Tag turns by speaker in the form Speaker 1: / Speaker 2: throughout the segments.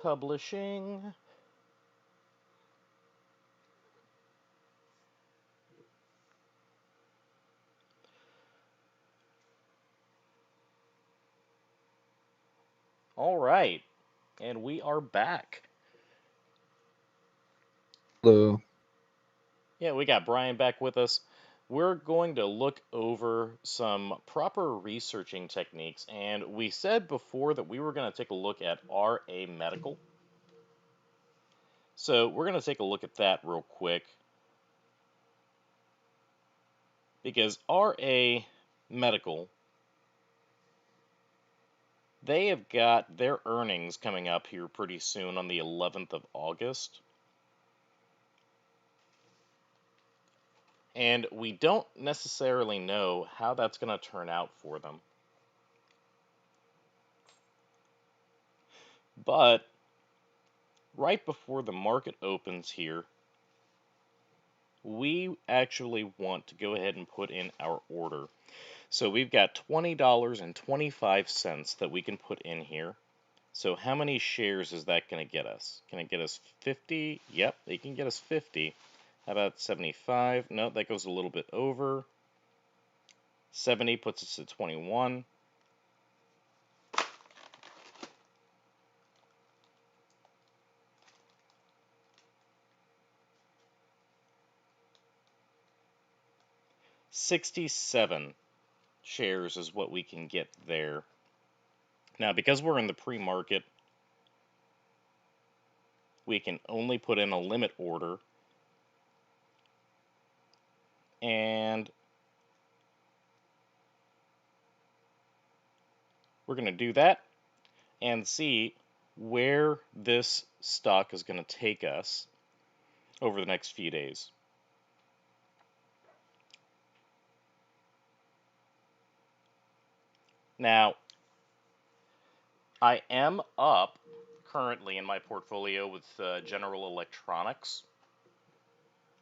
Speaker 1: Publishing. All right, and we are back.
Speaker 2: Hello.
Speaker 1: Yeah, we got Brian back with us. We're going to look over some proper researching techniques, and we said before that we were going to take a look at RA Medical. So we're going to take a look at that real quick because RA Medical, they have got their earnings coming up here pretty soon on the 11th of August. And we don't necessarily know how that's going to turn out for them. But right before the market opens here, we actually want to go ahead and put in our order. So we've got $20.25 that we can put in here. So how many shares is that going to get us? Can it get us 50? Yep, it can get us 50. How about 75? No, that goes a little bit over. 70 puts us at 21. $67 shares is what we can get there. Now, because we're in the pre-market, we can only put in a limit order. And we're going to do that and see where this stock is going to take us over the next few days. Now, I am up currently in my portfolio with General Electronics.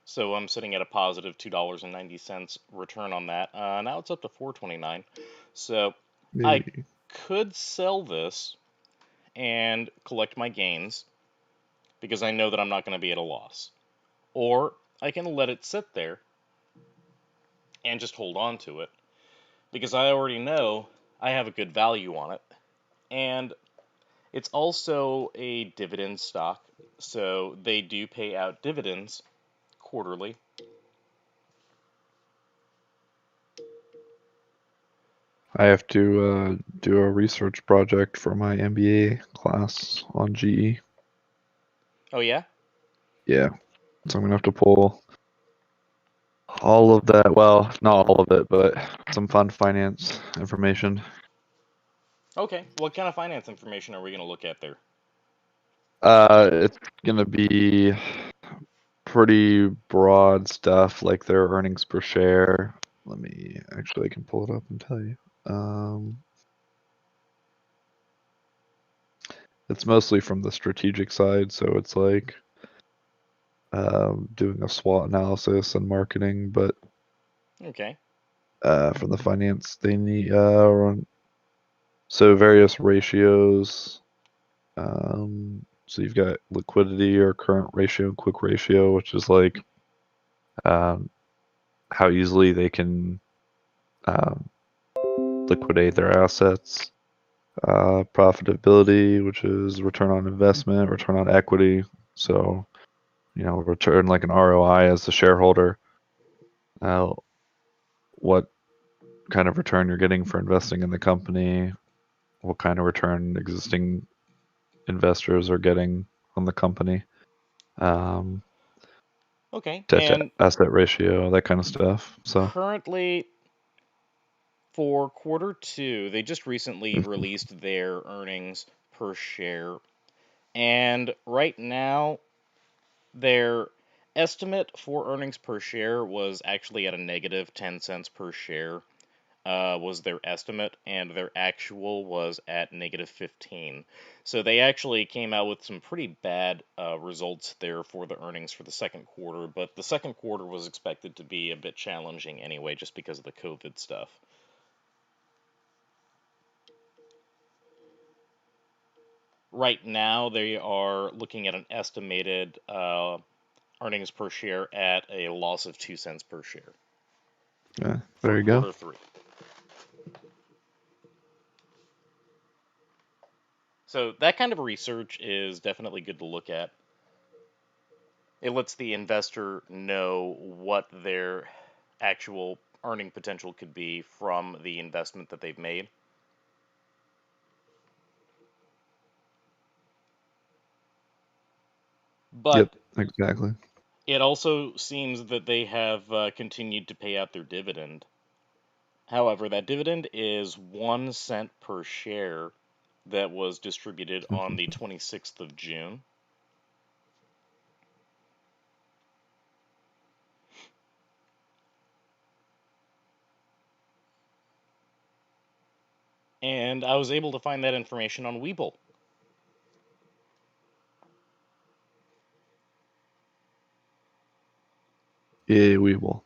Speaker 1: So I'm sitting at a positive $2.90 return on that. Now it's up to $4.29. So I
Speaker 2: Hey.
Speaker 1: could sell this and collect my gains because I know that I'm not going to be at a loss. Or I can let it sit there and just hold on to it because I already know I have a good value on it. And it's also a dividend stock, so they do pay out dividends quarterly.
Speaker 2: I have to do a research project for my MBA class on GE.
Speaker 1: Oh, yeah?
Speaker 2: Yeah, so I'm gonna have to pull all of that. Well, not all of it, but some fund finance information.
Speaker 1: Okay. What kind of finance information are we going to look at there?
Speaker 2: It's gonna be pretty broad stuff like their earnings per share. Let me actually, I can pull it up and tell you. It's mostly from the strategic side, so it's like doing a SWOT analysis and marketing, but
Speaker 1: Okay.
Speaker 2: from the finance, they need so various ratios. So you've got liquidity or current ratio and quick ratio, which is like um, how easily they can um, liquidate their assets. Profitability, which is return on investment, return on equity. So, return like an ROI as a shareholder. Uh, what kind of return you're getting for investing in the company, what kind of return existing investors are getting on the company, um,
Speaker 1: Okay.
Speaker 2: debt to
Speaker 1: And
Speaker 2: asset ratio, that kind of stuff. So,
Speaker 1: currently, for quarter two, they just recently
Speaker 2: mhm.
Speaker 1: released their earnings per share. And right now, their estimate for earnings per share was actually at a negative 10 cents per share. Was their estimate, and their actual was at negative 15. So they actually came out with some pretty bad results there for the earnings for the second quarter, but the second quarter was expected to be a bit challenging anyway, just because of the COVID stuff. Right now, they are looking at an estimated earnings per share at a loss of 2 cents per share
Speaker 2: Yeah,
Speaker 1: for
Speaker 2: there you go.
Speaker 1: quarter three. So that kind of research is definitely good to look at. It lets the investor know what their actual earning potential could be from the investment that they've made.
Speaker 2: Yep,
Speaker 1: But
Speaker 2: exactly.
Speaker 1: it also seems that they have continued to pay out their dividend. However, that dividend is 1 cent per share that was distributed on the 26th of June. And I was able to find that information on Webull.
Speaker 2: Yeah, we will.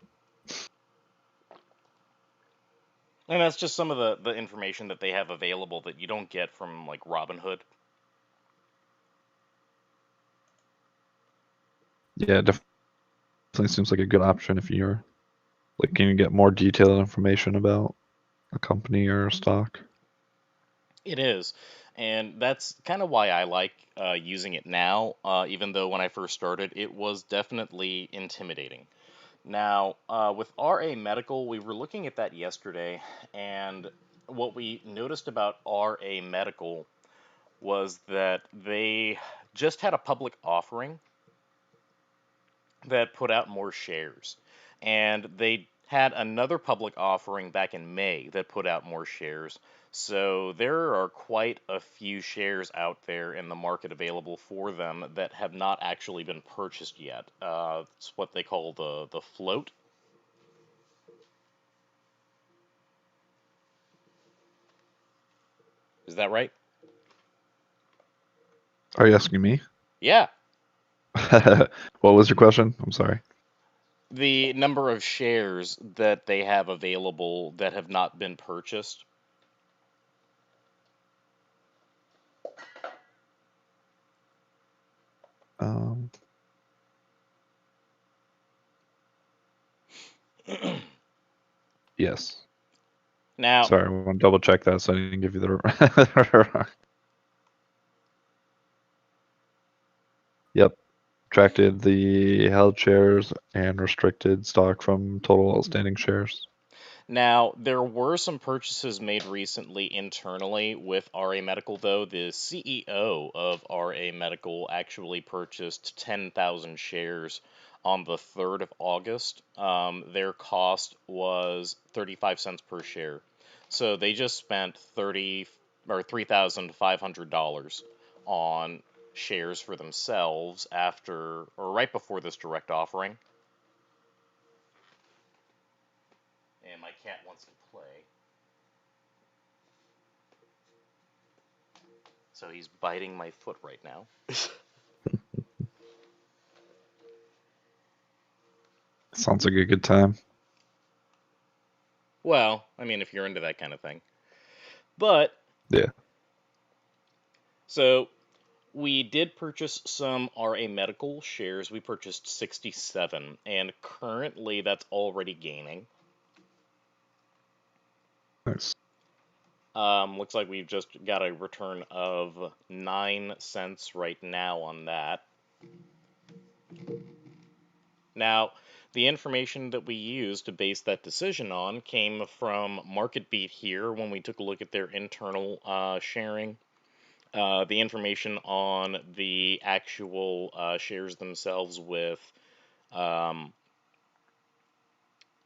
Speaker 1: And that's just some of the information that they have available that you don't get from like Robinhood.
Speaker 2: Yeah, definitely seems like a good option if you're like, can you get more detailed information about a company or a stock?
Speaker 1: It is. And that's kind of why I like using it now, even though when I first started, it was definitely intimidating. Now, with RA Medical, we were looking at that yesterday, and what we noticed about RA Medical was that they just had a public offering that put out more shares. And they had another public offering back in May that put out more shares. So there are quite a few shares out there in the market available for them that have not actually been purchased yet. It's what they call the float. Is that right?
Speaker 2: Are you asking me?
Speaker 1: Yeah.
Speaker 2: What was your question? I'm sorry.
Speaker 1: The number of shares that they have available that have not been purchased.
Speaker 2: Um, yes.
Speaker 1: Now,
Speaker 2: Sorry, I want to double check that so I didn't give you the. Yep. Subtracted the held shares and restricted stock from total outstanding shares.
Speaker 1: Now, there were some purchases made recently internally with RA Medical, though. The CEO of RA Medical actually purchased 10,000 shares on the 3rd of August. Their cost was 35 cents per share. So they just spent 30 or $3,500 on shares for themselves after or right before this direct offering. And my cat wants to play. So he's biting my foot right now.
Speaker 2: Sounds like a good time.
Speaker 1: Well, I mean, if you're into that kind of thing. But,
Speaker 2: Yeah.
Speaker 1: so we did purchase some RA Medical shares. We purchased 67, and currently that's already gaining.
Speaker 2: Nice.
Speaker 1: Looks like we've just got a return of 9 cents right now on that. Now, the information that we used to base that decision on came from MarketBeat here when we took a look at their internal sharing. The information on the actual shares themselves with um,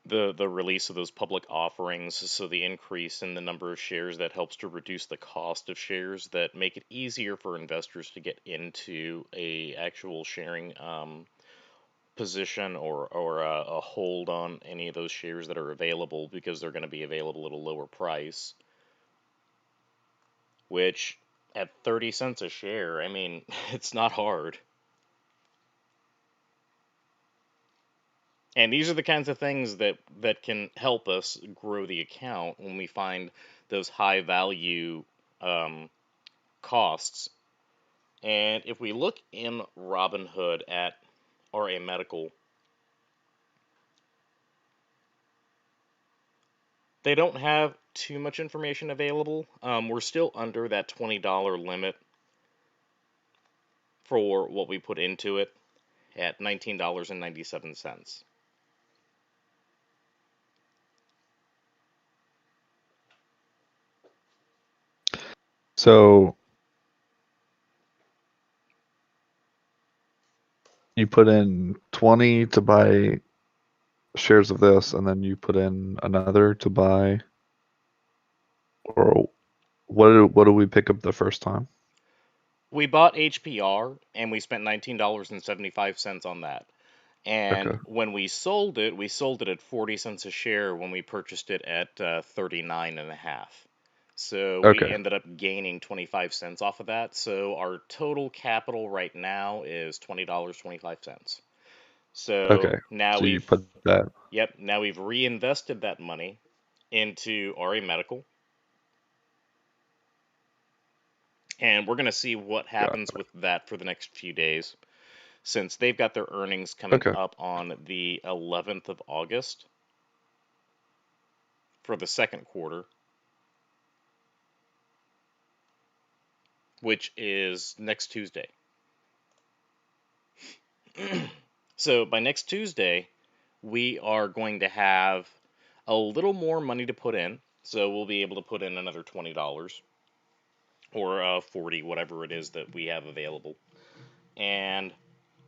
Speaker 1: the release of those public offerings, so the increase in the number of shares that helps to reduce the cost of shares that make it easier for investors to get into a actual sharing position or a hold on any of those shares that are available because they're going to be available at a lower price, which at 30 cents a share, I mean, it's not hard. And these are the kinds of things that can help us grow the account when we find those high value um, costs. And if we look in Robinhood at RA Medical, they don't have too much information available. We're still under that $20 limit for what we put into it at $19.97.
Speaker 2: So you put in 20 to buy shares of this, and then you put in another to buy, or what do we pick up the first time?
Speaker 1: We bought HPR and we spent $19.75 on that. And
Speaker 2: Okay.
Speaker 1: when we sold it at 40 cents a share when we purchased it at 39 and a half. So we
Speaker 2: Okay.
Speaker 1: ended up gaining 25 cents off of that. So our total capital right now is $20.25. So
Speaker 2: Okay. So you put that.
Speaker 1: now we've reinvested that money into RA Medical, and we're going to see what
Speaker 2: Got
Speaker 1: happens with that for the next few days, since they've got their earnings coming
Speaker 2: Okay.
Speaker 1: up on the 11th of August for the second quarter, which is next Tuesday. So by next Tuesday, we are going to have a little more money to put in. So we'll be able to put in another $20 or 40, whatever it is that we have available. And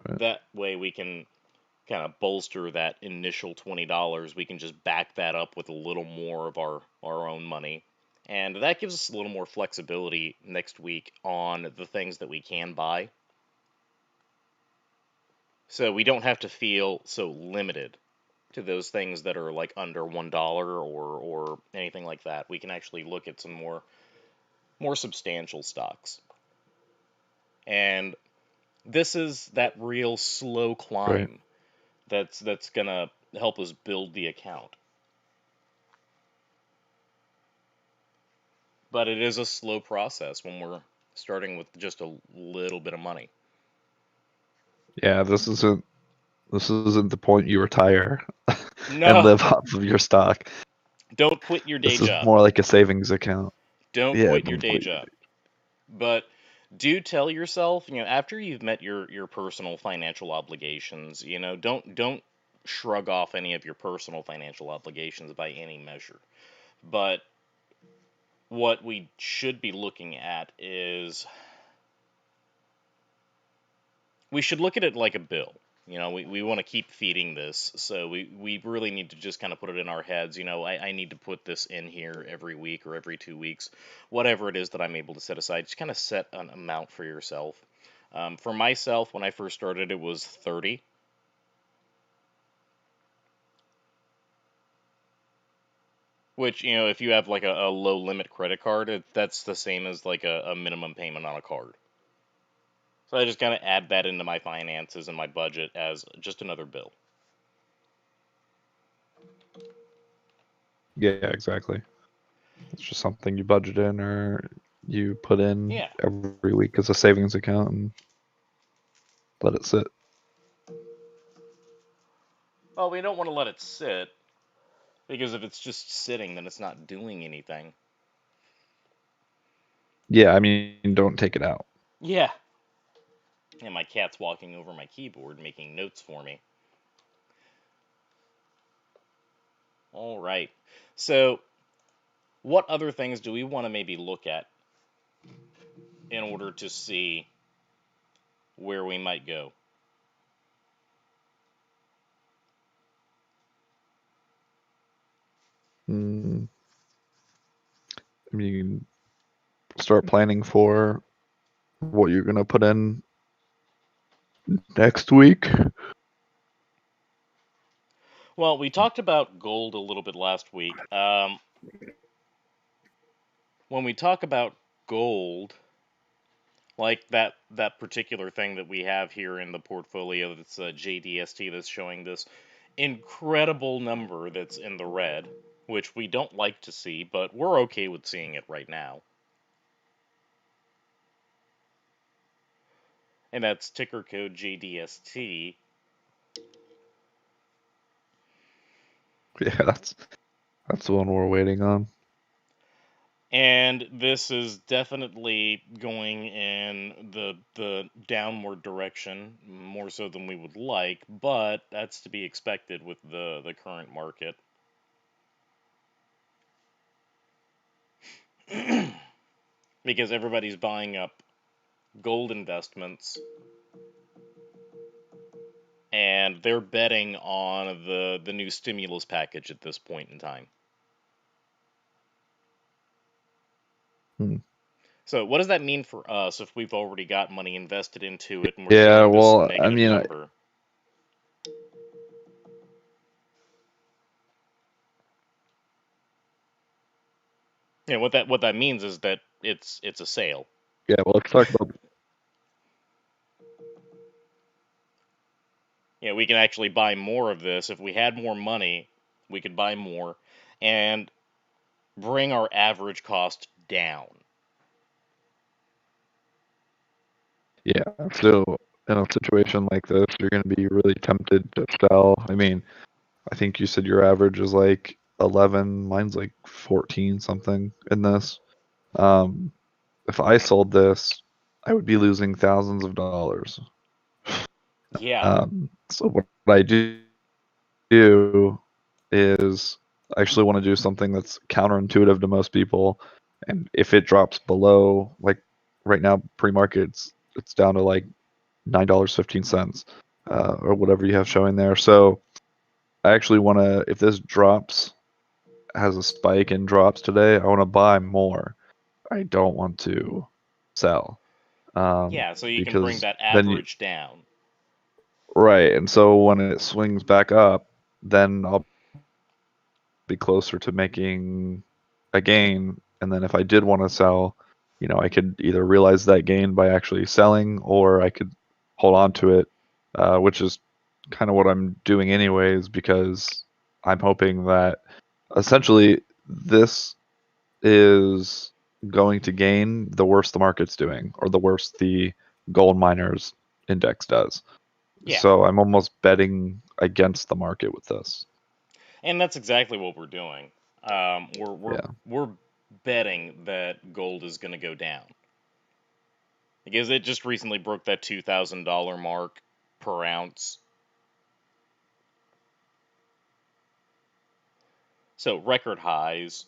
Speaker 2: Right.
Speaker 1: that way we can kind of bolster that initial $20. We can just back that up with a little more of our own money. And that gives us a little more flexibility next week on the things that we can buy. So we don't have to feel so limited to those things that are like under $1 or anything like that. We can actually look at some more substantial stocks. And this is that real slow
Speaker 2: Right.
Speaker 1: climb that's gonna help us build the account. But it is a slow process when we're starting with just a little bit of money.
Speaker 2: Yeah. This isn't the point you retire and
Speaker 1: No,
Speaker 2: live off of your stock.
Speaker 1: don't quit your day
Speaker 2: This is
Speaker 1: job.
Speaker 2: more like a savings account.
Speaker 1: Don't
Speaker 2: Yeah.
Speaker 1: quit your day job. But do tell yourself, after you've met your personal financial obligations, don't shrug off any of your personal financial obligations by any measure. But what we should be looking at is we should look at it like a bill. We want to keep feeding this, so we really need to just kind of put it in our heads. I need to put this in here every week or every 2 weeks, whatever it is that I'm able to set aside. Just kind of set an amount for yourself. For myself, when I first started, it was 30, which, if you have like a low limit credit card, that's the same as like a minimum payment on a card. So I just kind of add that into my finances and my budget as just another bill.
Speaker 2: Yeah. Exactly. It's just something you budget in or you put in
Speaker 1: Yeah.
Speaker 2: every week as a savings account and let it sit.
Speaker 1: Well, we don't want to let it sit, because if it's just sitting, then it's not doing anything.
Speaker 2: Yeah, I mean, don't take it out.
Speaker 1: Yeah. And my cat's walking over my keyboard making notes for me. All right. So, what other things do we want to maybe look at in order to see where we might go?
Speaker 2: Mm, I mean, start planning for what you're gonna put in next week.
Speaker 1: Well, we talked about gold a little bit last week. When we talk about gold, like that particular thing that we have here in the portfolio, that's JDST, that's showing this incredible number that's in the red, which we don't like to see, but we're okay with seeing it right now. and that's ticker code JDST.
Speaker 2: Yeah, that's the one we're waiting on.
Speaker 1: And this is definitely going in the downward direction, more so than we would like, but that's to be expected with the current market. Because everybody's buying up gold investments and they're betting on the new stimulus package at this point in time.
Speaker 2: Hmm.
Speaker 1: So what does that mean for us if we've already got money invested into it and we're
Speaker 2: Yeah,
Speaker 1: seeing this
Speaker 2: well, I
Speaker 1: negative
Speaker 2: mean,
Speaker 1: number? Yeah, what that means is that it's a sale.
Speaker 2: yeah, well, let's talk about.
Speaker 1: Yeah, we can actually buy more of this. If we had more money, we could buy more and bring our average cost down.
Speaker 2: Yeah, so in a situation like this, you're going to be really tempted to sell. I mean, I think you said your average is like 11, mine's like 14 something in this. Um, if I sold this, I would be losing thousands of dollars.
Speaker 1: Yeah.
Speaker 2: So what I do is I actually want to do something that's counterintuitive to most people. And if it drops below, like right now, pre-market, it's down to like $9.15, or whatever you have showing there. So I actually want to, if this drops, has a spike and drops today, I want to buy more. I don't want to sell,
Speaker 1: Yeah, so you can bring
Speaker 2: because
Speaker 1: that
Speaker 2: then you,
Speaker 1: average down.
Speaker 2: right. And so when it swings back up, then I'll be closer to making a gain. And then if I did want to sell, I could either realize that gain by actually selling, or I could hold on to it, which is kind of what I'm doing anyways, because I'm hoping that essentially this is going to gain the worse the market's doing, or the worse the gold miners index does.
Speaker 1: Yeah,
Speaker 2: So I'm almost betting against the market with this.
Speaker 1: and that's exactly what we're doing. We're we're
Speaker 2: Yeah.
Speaker 1: we're betting that gold is going to go down because it just recently broke that $2,000 mark per ounce. So record highs.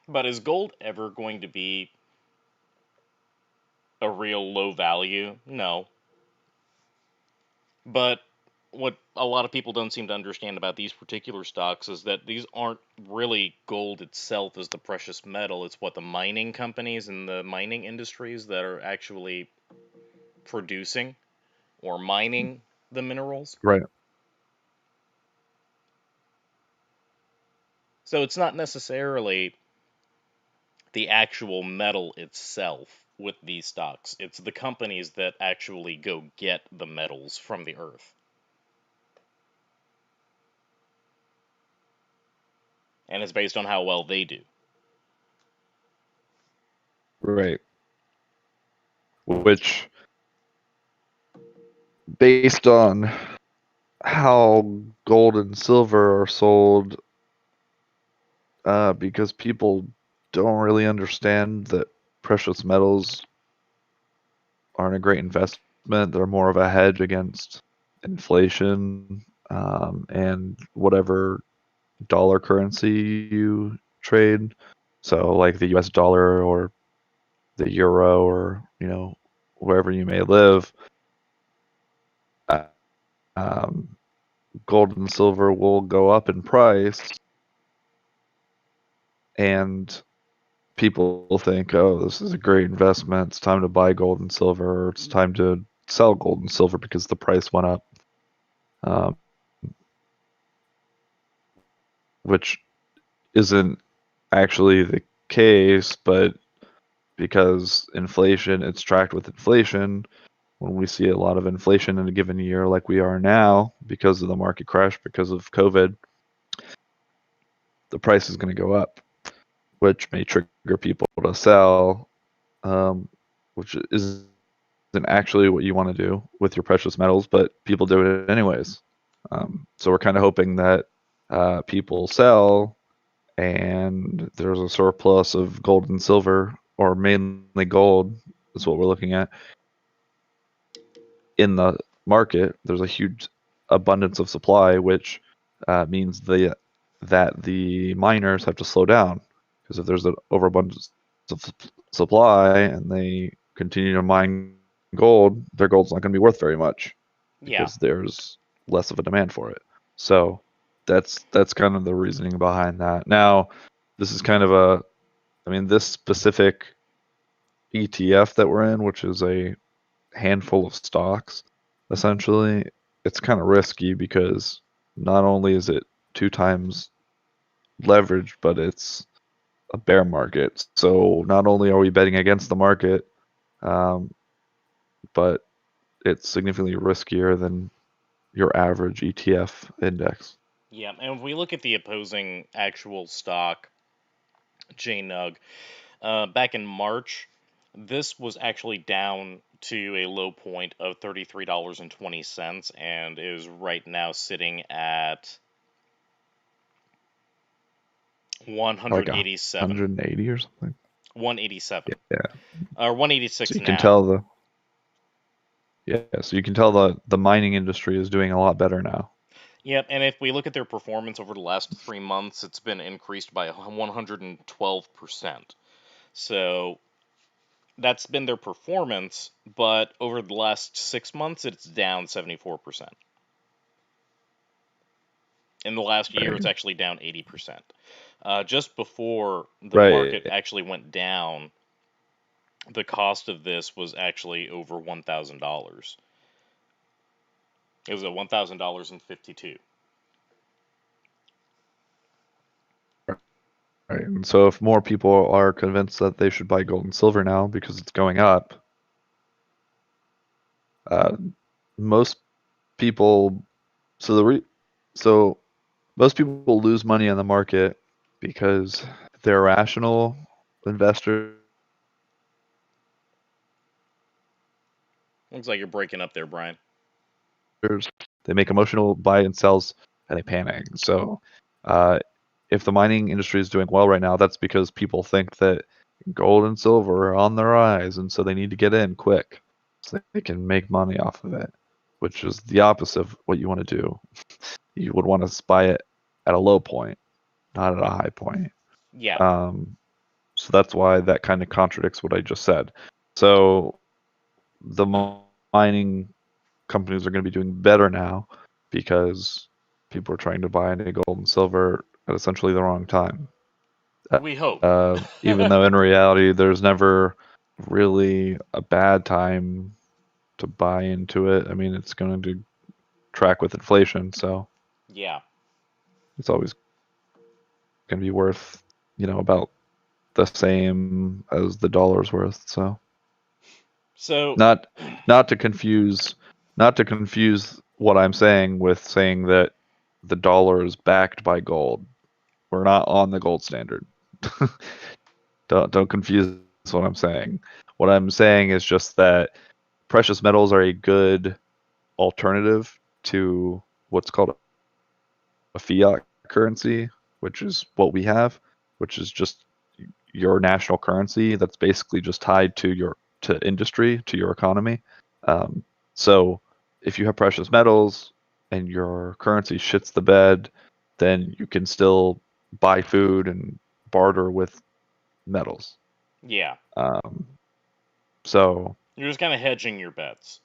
Speaker 1: But is gold ever going to be a real low value? No. But what a lot of people don't seem to understand about these particular stocks is that these aren't really gold itself as the precious metal. It's what the mining companies and the mining industries that are actually producing or mining the minerals.
Speaker 2: Right.
Speaker 1: So it's not necessarily the actual metal itself with these stocks. It's the companies that actually go get the metals from the earth. And it's based on how well they do.
Speaker 2: Right. Which, based on how gold and silver are sold, because people don't really understand that precious metals aren't a great investment. They're more of a hedge against inflation, and whatever dollar currency you trade. So, like the US dollar or the euro, or, wherever you may live, uh, um, gold and silver will go up in price, and people think, oh, this is a great investment. It's time to buy gold and silver, or it's time to sell gold and silver because the price went up, um, which isn't actually the case, but because inflation, it's tracked with inflation. When we see a lot of inflation in a given year, like we are now, because of the market crash, because of COVID, the price is going to go up, which may trigger people to sell. Um, which isn't actually what you want to do with your precious metals, but people do it anyways. So we're kind of hoping that people sell and there's a surplus of gold and silver, or mainly gold, is what we're looking at in the market. There's a huge abundance of supply, which means that the miners have to slow down, because if there's an overabundance of supply and they continue to mine gold, their gold's not going to be worth very much
Speaker 1: Yeah.
Speaker 2: because there's less of a demand for it. So that's kind of the reasoning behind that. Now, this is kind of this specific ETF that we're in, which is a handful of stocks, essentially, it's kind of risky because not only is it 2 times leveraged, but it's a bear market. So not only are we betting against the market, um, but it's significantly riskier than your average ETF index.
Speaker 1: Yeah. And if we look at the opposing actual stock, JNUG, back in March, this was actually down to a low point of $33.20 and is right now sitting at
Speaker 2: Like
Speaker 1: 187.
Speaker 2: 180 or something.
Speaker 1: 187.
Speaker 2: Yeah.
Speaker 1: Or
Speaker 2: So
Speaker 1: 186
Speaker 2: you can
Speaker 1: now.
Speaker 2: tell the mining industry is doing a lot better now.
Speaker 1: Yep, and if we look at their performance over the last 3 months, it's been increased by 112%. So that's been their performance, but over the last 6 months, it's down 74%. In the last year, it's
Speaker 2: Right.
Speaker 1: actually down 80%. Just before the market
Speaker 2: Right.
Speaker 1: actually went down, the cost of this was actually over $1,000. It was at $1,052.
Speaker 2: Right. And so if more people are convinced that they should buy gold and silver now because it's going up, uh, most people so the re, so most people will lose money on the market because they're rational investors.
Speaker 1: Looks like you're breaking up there, Brian.
Speaker 2: They make emotional buy and sells and they panic. So uh, if the mining industry is doing well right now, that's because people think that gold and silver are on the rise, and so they need to get in quick so they can make money off of it, which is the opposite of what you want to do. You would want to buy it at a low point, not at a high point.
Speaker 1: Yeah.
Speaker 2: Um, so that's why that kind of contradicts what I just said. So the mining companies are going to be doing better now because people are trying to buy into gold and silver at essentially the wrong time.
Speaker 1: We hope.
Speaker 2: Even though in reality, there's never really a bad time to buy into it. I mean, it's going to track with inflation, so
Speaker 1: Yeah.
Speaker 2: it's always going to be worth, about the same as the dollar's worth. So
Speaker 1: So,
Speaker 2: not not to confuse not to confuse what I'm saying with saying that the dollar is backed by gold. We're not on the gold standard. Don't confuse what I'm saying. What I'm saying is just that precious metals are a good alternative to what's called a fiat currency, which is what we have, which is just your national currency that's basically just tied to industry, to your economy. Um, so if you have precious metals and your currency shits the bed, then you can still buy food and barter with metals.
Speaker 1: yeah.
Speaker 2: Um, so
Speaker 1: You're just kind of hedging your bets.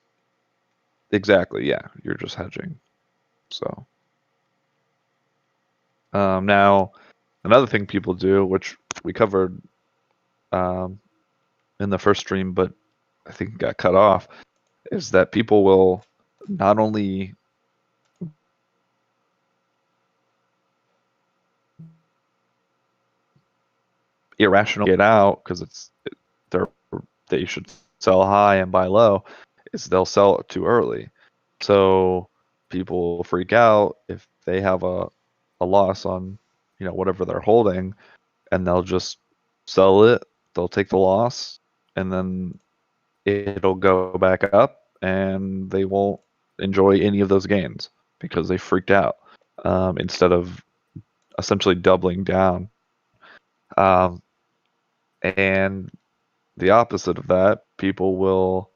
Speaker 2: exactly, yeah, you're just hedging. So now another thing people do, which we covered um, in the first stream, but I think it got cut off, is that people will not only irrationally get out because they're they should sell high and buy low, is they'll sell it too early. So people freak out if they have a loss on whatever they're holding, and they'll just sell it. They'll take the loss, and then it'll go back up and they won't enjoy any of those gains because they freaked out, instead of essentially doubling down. Um, and the opposite of that, people will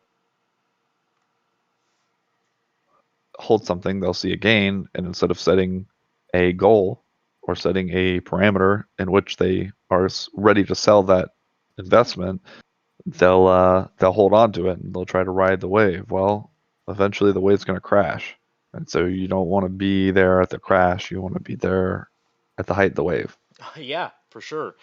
Speaker 2: hold something, they'll see a gain, and instead of setting a goal or setting a parameter in which they are ready to sell that investment, they'll hold on to it and they'll try to ride the wave. Well, eventually the wave's going to crash, and so you don't want to be there at the crash. You want to be there at the height of the wave.
Speaker 1: Yeah, for sure.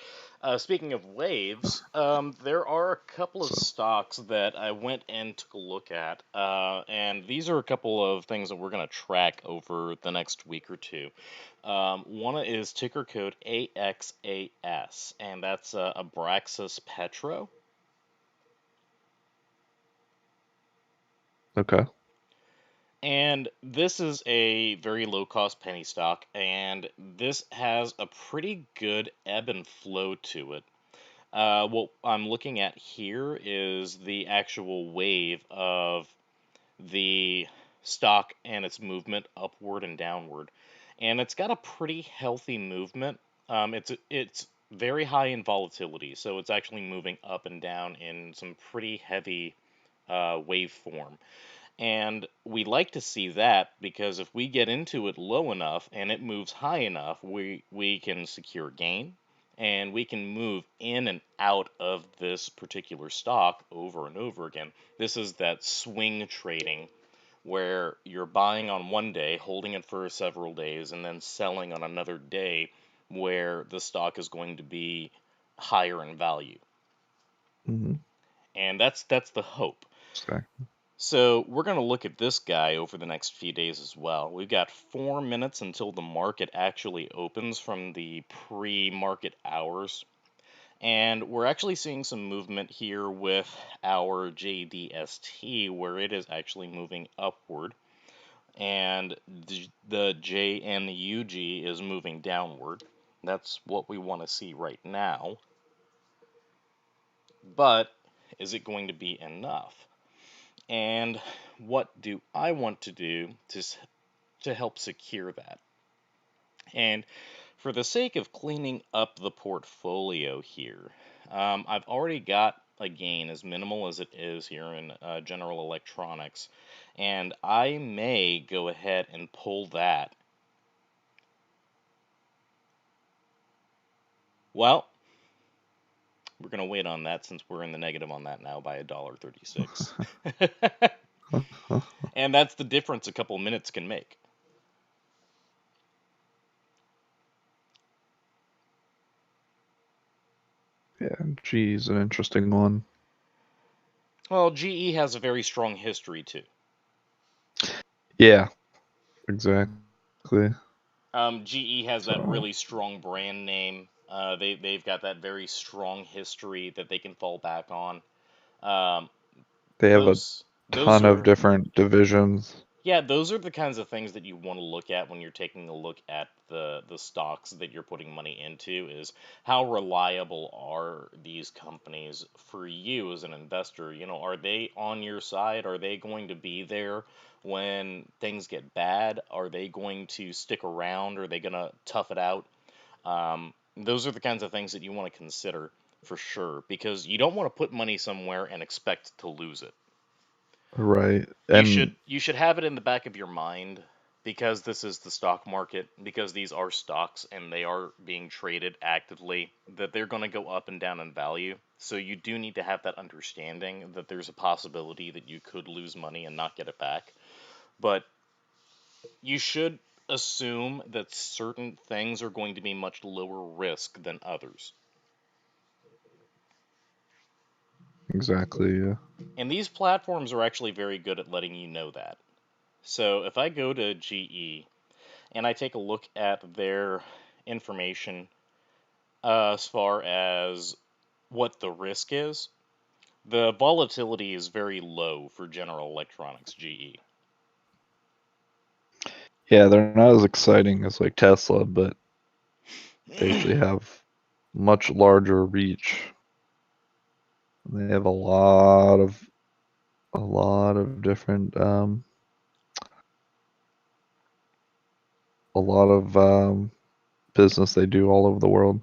Speaker 1: Speaking of waves, there are a couple of
Speaker 2: So
Speaker 1: stocks that I went and took a look at, and these are a couple of things that we're going to track over the next week or two. One is ticker code AXAS, and that's Abraxas Petro.
Speaker 2: okay,
Speaker 1: And this is a very low cost penny stock, and this has a pretty good ebb and flow to it. What I'm looking at here is the actual wave of the stock and its movement upward and downward, and it's got a pretty healthy movement. It's very high in volatility, so it's actually moving up and down in some pretty heavy wave form. And we like to see that because if we get into it low enough and it moves high enough, we can secure gain and we can move in and out of this particular stock over and over again. This is that swing trading where you're buying on one day, holding it for several days, and then selling on another day where the stock is going to be higher in value.
Speaker 2: mm-hmm.
Speaker 1: And that's the hope. So we're going to look at this guy over the next few days as well. We've got 4 minutes until the market actually opens from the pre-market hours. And we're actually seeing some movement here with our JDST where it is actually moving upward. And the J and the UG is moving downward. That's what we want to see right now. But is it going to be enough? And what do I want to do to help secure that? And for the sake of cleaning up the portfolio here, I've already got a gain as minimal as it is here in General Electronics, and I may go ahead and pull that. Well, we're going to wait on that since we're in the negative on that now by $1.36. And that's the difference a couple minutes can make.
Speaker 2: Yeah, geez, an interesting one.
Speaker 1: Well, GE has a very strong history too.
Speaker 2: Yeah, exactly.
Speaker 1: GE has that
Speaker 2: So
Speaker 1: really strong brand name. They've got that very strong history that they can fall back on. Um,
Speaker 2: they have a
Speaker 1: those
Speaker 2: ton of
Speaker 1: are
Speaker 2: different divisions.
Speaker 1: Yeah, those are the kinds of things that you want to look at when you're taking a look at the stocks that you're putting money into is how reliable are these companies for you as an investor? You know, are they on your side? Are they going to be there when things get bad? Are they going to stick around? Are they going to tough it out? Those are the kinds of things that you want to consider for sure because you don't want to put money somewhere and expect to lose it.
Speaker 2: Right.
Speaker 1: You
Speaker 2: And
Speaker 1: should have it in the back of your mind because this is the stock market, because these are stocks and they are being traded actively, that they're going to go up and down in value. So you do need to have that understanding that there's a possibility that you could lose money and not get it back. But you should assume that certain things are going to be much lower risk than others.
Speaker 2: exactly, yeah.
Speaker 1: And these platforms are actually very good at letting you know that. So if I go to GE and I take a look at their information as far as what the risk is, the volatility is very low for General Electronics GE.
Speaker 2: Yeah, they're not as exciting as like Tesla, but they actually have much larger reach. They have a lot of a lot of different, a lot of business they do all over the world.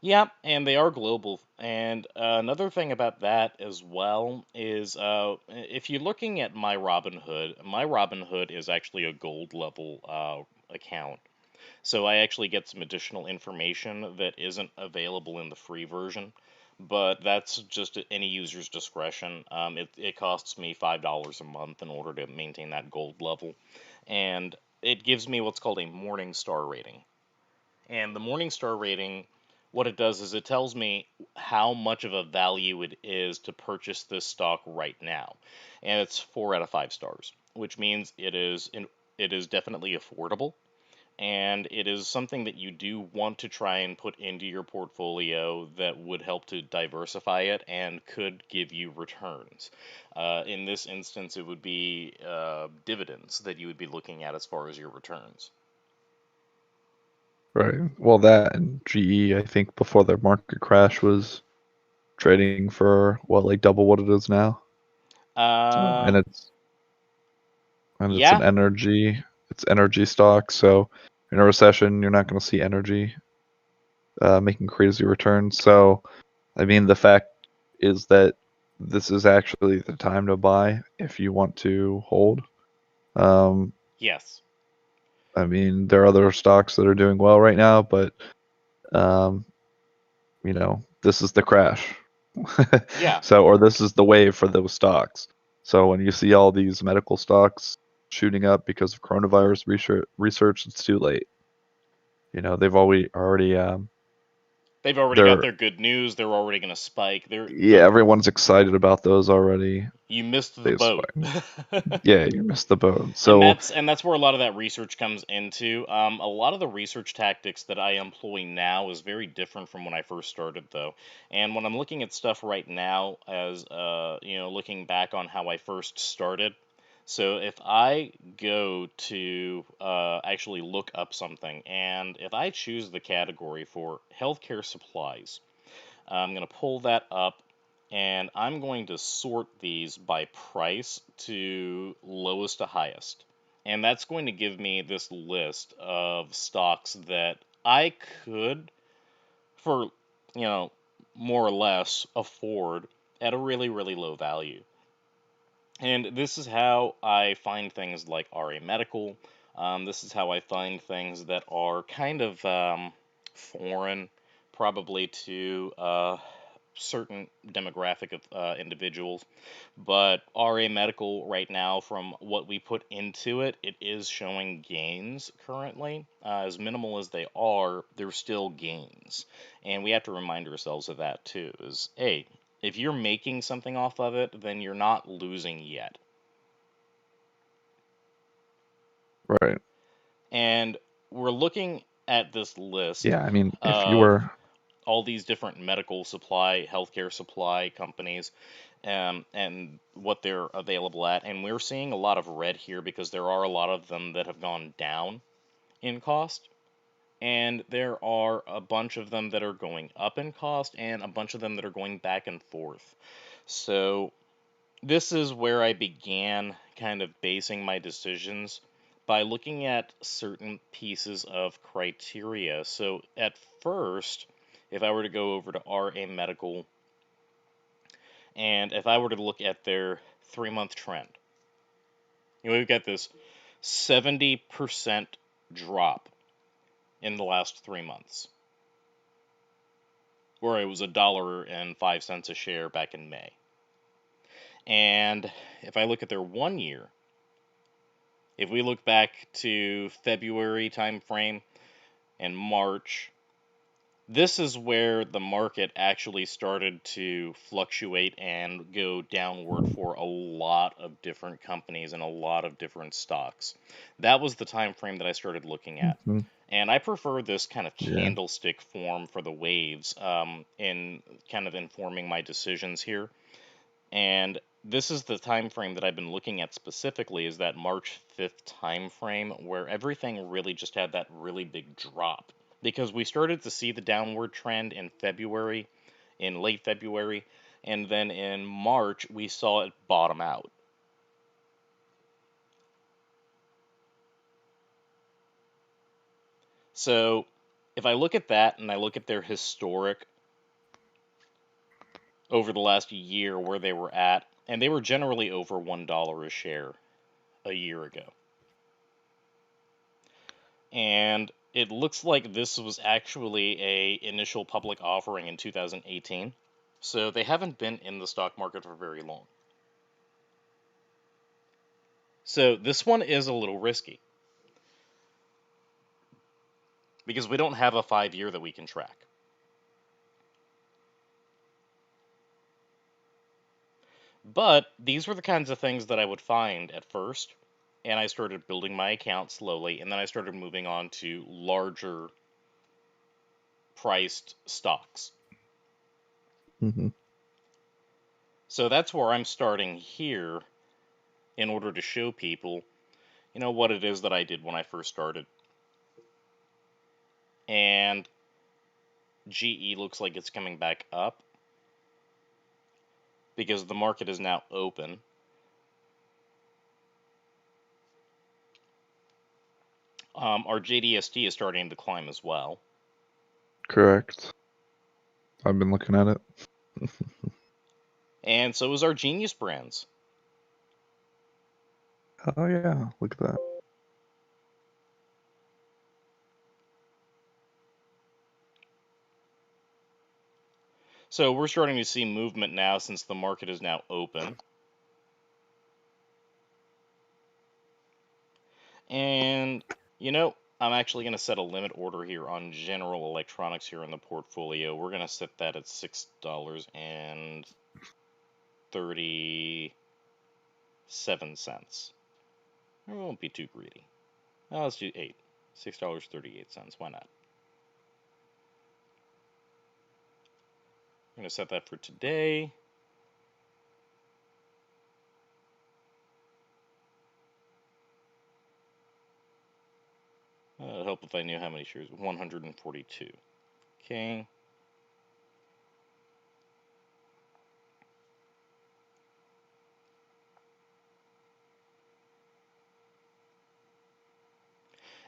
Speaker 1: Yeah, and they are global. And another thing about that as well is if you're looking at my Robinhood is actually a gold level account. So I actually get some additional information that isn't available in the free version, but that's just at any user's discretion. It costs me $5 a month in order to maintain that gold level, and it gives me what's called a Morningstar rating. And the Morningstar rating, what it does is it tells me how much of a value it is to purchase this stock right now, and it's 4 out of 5 stars, which means it is definitely affordable, and it is something that you do want to try and put into your portfolio that would help to diversify it and could give you returns. In this instance, it would be dividends that you would be looking at as far as your returns.
Speaker 2: Right. Well, that and GE, I think before their market crash was trading for what, like double what it is now. So,
Speaker 1: Uh,
Speaker 2: and it's
Speaker 1: yeah,
Speaker 2: it's energy stock. So, in a recession, you're not going to see energy making crazy returns. So, I mean, the fact is that this is actually the time to buy if you want to hold. Um,
Speaker 1: yes,
Speaker 2: I mean, there are other stocks that are doing well right now, but um, this is the crash.
Speaker 1: yeah.
Speaker 2: So, or this is the wave for those stocks. So when you see all these medical stocks shooting up because of coronavirus research, it's too late. They've already
Speaker 1: They've already got
Speaker 2: they're
Speaker 1: their good news. They're already going to spike.
Speaker 2: yeah, everyone's excited about those already.
Speaker 1: You missed the
Speaker 2: They've
Speaker 1: boat.
Speaker 2: spiked. Yeah, you missed the boat. So
Speaker 1: And that's where a lot of that research comes into. A lot of the research tactics that I employ now is very different from when I first started, though. And when I'm looking at stuff right now, as looking back on how I first started. So if I go to actually look up something, and if I choose the category for healthcare supplies, I'm going to pull that up, and I'm going to sort these by price to lowest to highest. And that's going to give me this list of stocks that I could, for, you know, more or less, afford at a really, really low value. And this is how I find things like RA Medical. This is how I find things that are kind of foreign, probably to certain demographic of individuals. But RA Medical right now, from what we put into it, it is showing gains currently. As minimal as they are, they're still gains. And we have to remind ourselves of that too, is, hey, if you're making something off of it, then you're not losing yet.
Speaker 2: right,
Speaker 1: And we're looking at this list
Speaker 2: yeah, I mean, if you
Speaker 1: of
Speaker 2: were
Speaker 1: all these different medical supply, healthcare supply companies, and what they're available at. And we're seeing a lot of red here because there are a lot of them that have gone down in cost. And there are a bunch of them that are going up in cost, and a bunch of them that are going back and forth. So this is where I began kind of basing my decisions by looking at certain pieces of criteria. So at first, if I were to go over to RA Medical, and if I were to look at their 3 month trend, we've got this 70% drop in the last 3 months, where it was $1.05 a share back in May. And if I look at their 1 year, if we look back to February timeframe and March, this is where the market actually started to fluctuate and go downward for a lot of different companies and a lot of different stocks. That was the time frame that I started looking at.
Speaker 2: mhm,
Speaker 1: And I prefer this kind of
Speaker 2: yeah,
Speaker 1: candlestick form for the waves in kind of informing my decisions here. And this is the time frame that I've been looking at specifically, is that March 5th time frame where everything really just had that really big drop, because we started to see the downward trend in February, in late February, and then in March we saw it bottom out. So if I look at that and I look at their historic over the last year where they were at, and they were generally over $1 a share a year ago. And it looks like this was actually a initial public offering in 2018. So they haven't been in the stock market for very long. So this one is a little risky because we don't have a 5-year that we can track. But these were the kinds of things that I would find at first, and I started building my account slowly, and then I started moving on to larger priced stocks.
Speaker 2: Mm-hmm.
Speaker 1: So that's where I'm starting here in order to show people, what it is that I did when I first started. And GE looks like it's coming back up because the market is now open. Our JDST is starting to climb as well.
Speaker 2: Correct. I've been looking at it.
Speaker 1: And so is our Genius Brands.
Speaker 2: Oh yeah, look at that.
Speaker 1: So we're starting to see movement now since the market is now open. And, I'm actually going to set a limit order here on General Electronics here in the portfolio. We're going to set that at $6.37. I won't be too greedy. Let's do 8. $6.38. Why not? I'm going to set that for today. It'd help if I knew how many shares. 142. Okay.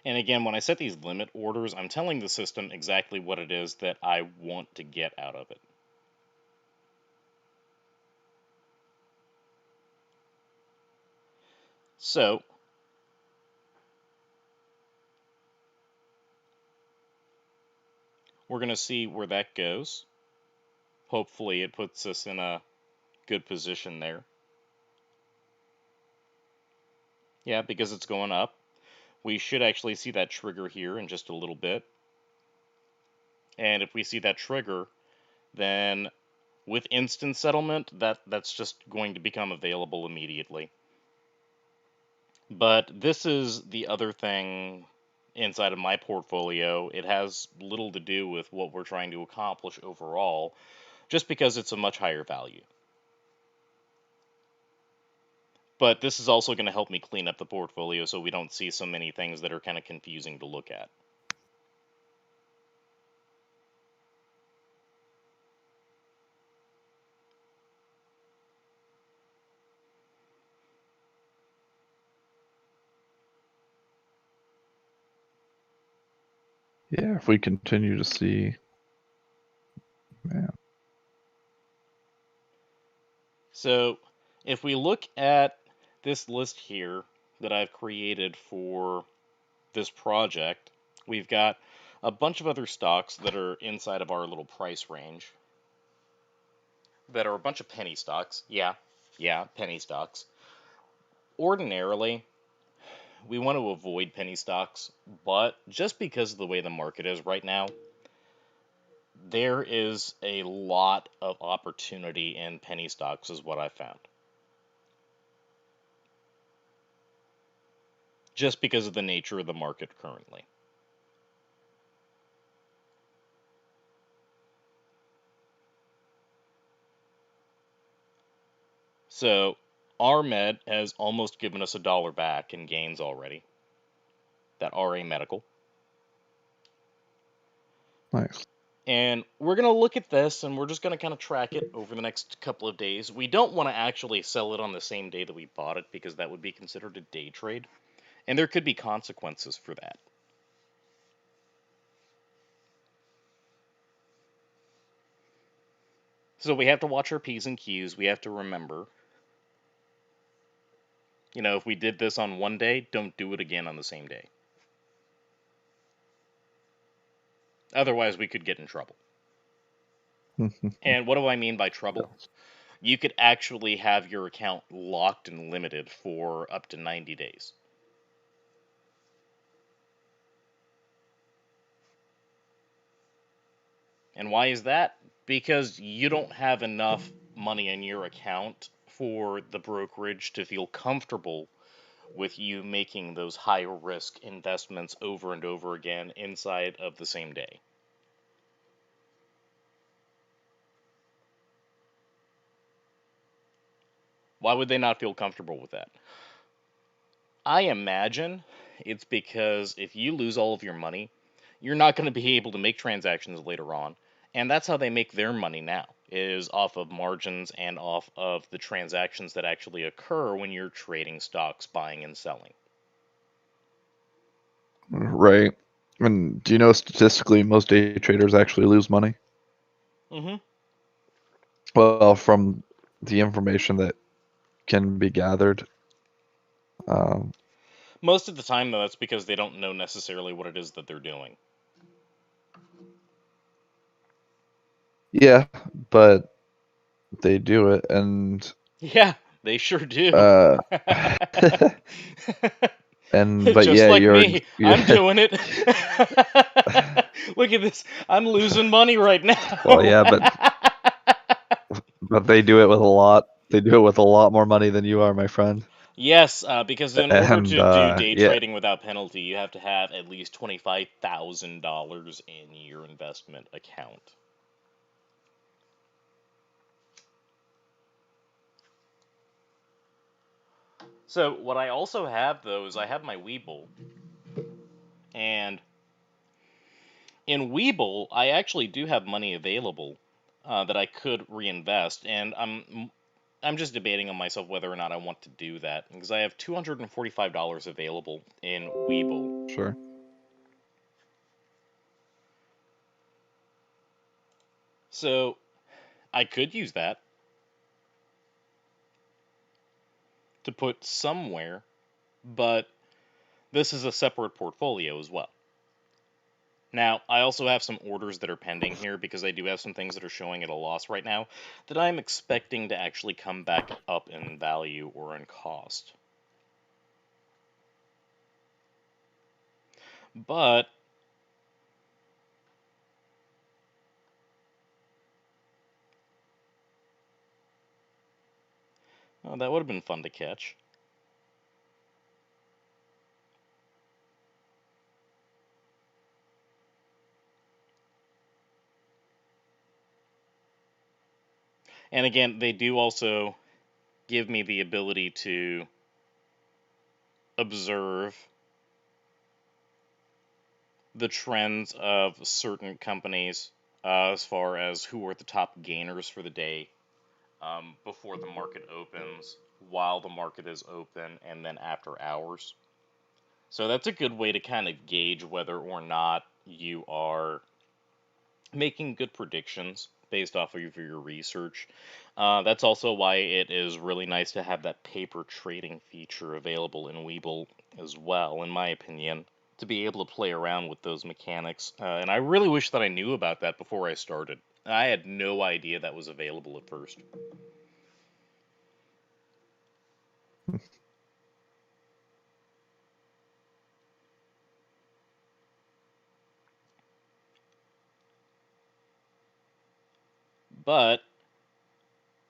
Speaker 1: And again, when I set these limit orders, I'm telling the system exactly what it is that I want to get out of it. So, we're going to see where that goes. Hopefully it puts us in a good position there. Yeah, because it's going up. We should actually see that trigger here in just a little bit. And if we see that trigger, then with instant settlement, that's just going to become available immediately. But this is the other thing inside of my portfolio. It has little to do with what we're trying to accomplish overall, just because it's a much higher value. But this is also going to help me clean up the portfolio so we don't see so many things that are kind of confusing to look at.
Speaker 2: Yeah, if we continue to see, man.
Speaker 1: So if we look at this list here that I've created for this project, we've got a bunch of other stocks that are inside of our little price range that are a bunch of penny stocks. Yeah, penny stocks. Ordinarily, we want to avoid penny stocks, but just because of the way the market is right now, there is a lot of opportunity in penny stocks, is what I found. Just because of the nature of the market currently. So, RMed has almost given us $1 back in gains already. That RA Medical.
Speaker 2: Nice.
Speaker 1: And we're going to look at this and we're just going to kind of track it over the next couple of days. We don't want to actually sell it on the same day that we bought it because that would be considered a day trade. And there could be consequences for that. So we have to watch our P's and Q's. We have to remember, if we did this on one day, don't do it again on the same day. Otherwise, we could get in trouble. And what do I mean by trouble? You could actually have your account locked and limited for up to 90 days. And why is that? Because you don't have enough money in your account for the brokerage to feel comfortable with you making those high risk investments over and over again inside of the same day. Why would they not feel comfortable with that? I imagine it's because if you lose all of your money, you're not going to be able to make transactions later on. And that's how they make their money now, is off of margins and off of the transactions that actually occur when you're trading stocks, buying and selling.
Speaker 2: Right. And do you know statistically most day traders actually lose money?
Speaker 1: Mm-hmm.
Speaker 2: Well, from the information that can be gathered, um,
Speaker 1: Most of the time, though, that's because they don't know necessarily what it is that they're doing.
Speaker 2: yeah, but they do it, and
Speaker 1: Yeah, they sure do.
Speaker 2: uh, and but
Speaker 1: Just
Speaker 2: yeah,
Speaker 1: like
Speaker 2: you're
Speaker 1: me,
Speaker 2: you.
Speaker 1: I'm doing it. Look at this. I'm losing money right
Speaker 2: Well,
Speaker 1: now.
Speaker 2: yeah, but they do it with a lot. They do it with a lot more money than you are, my friend.
Speaker 1: Yes, because in order
Speaker 2: And
Speaker 1: to do day
Speaker 2: yeah,
Speaker 1: trading without penalty, you have to have at least $25,000 in your investment account. So what I also have though is I have my Webull, and in Webull I actually do have money available that I could reinvest, and I'm just debating on myself whether or not I want to do that because I have $245 available in Webull.
Speaker 2: sure.
Speaker 1: So I could use that to put somewhere, but this is a separate portfolio as well. Now, I also have some orders that are pending here because I do have some things that are showing at a loss right now that I'm expecting to actually come back up in value or in cost. But that would have been fun to catch. And again, they do also give me the ability to observe the trends of certain companies as far as who are the top gainers for the day before the market opens, while the market is open, and then after hours. So that's a good way to kind of gauge whether or not you are making good predictions based off of your research. That's also why it is really nice to have that paper trading feature available in Webull as well, in my opinion, to be able to play around with those mechanics. And I really wish that I knew about that before I started. I had no idea that was available at first. But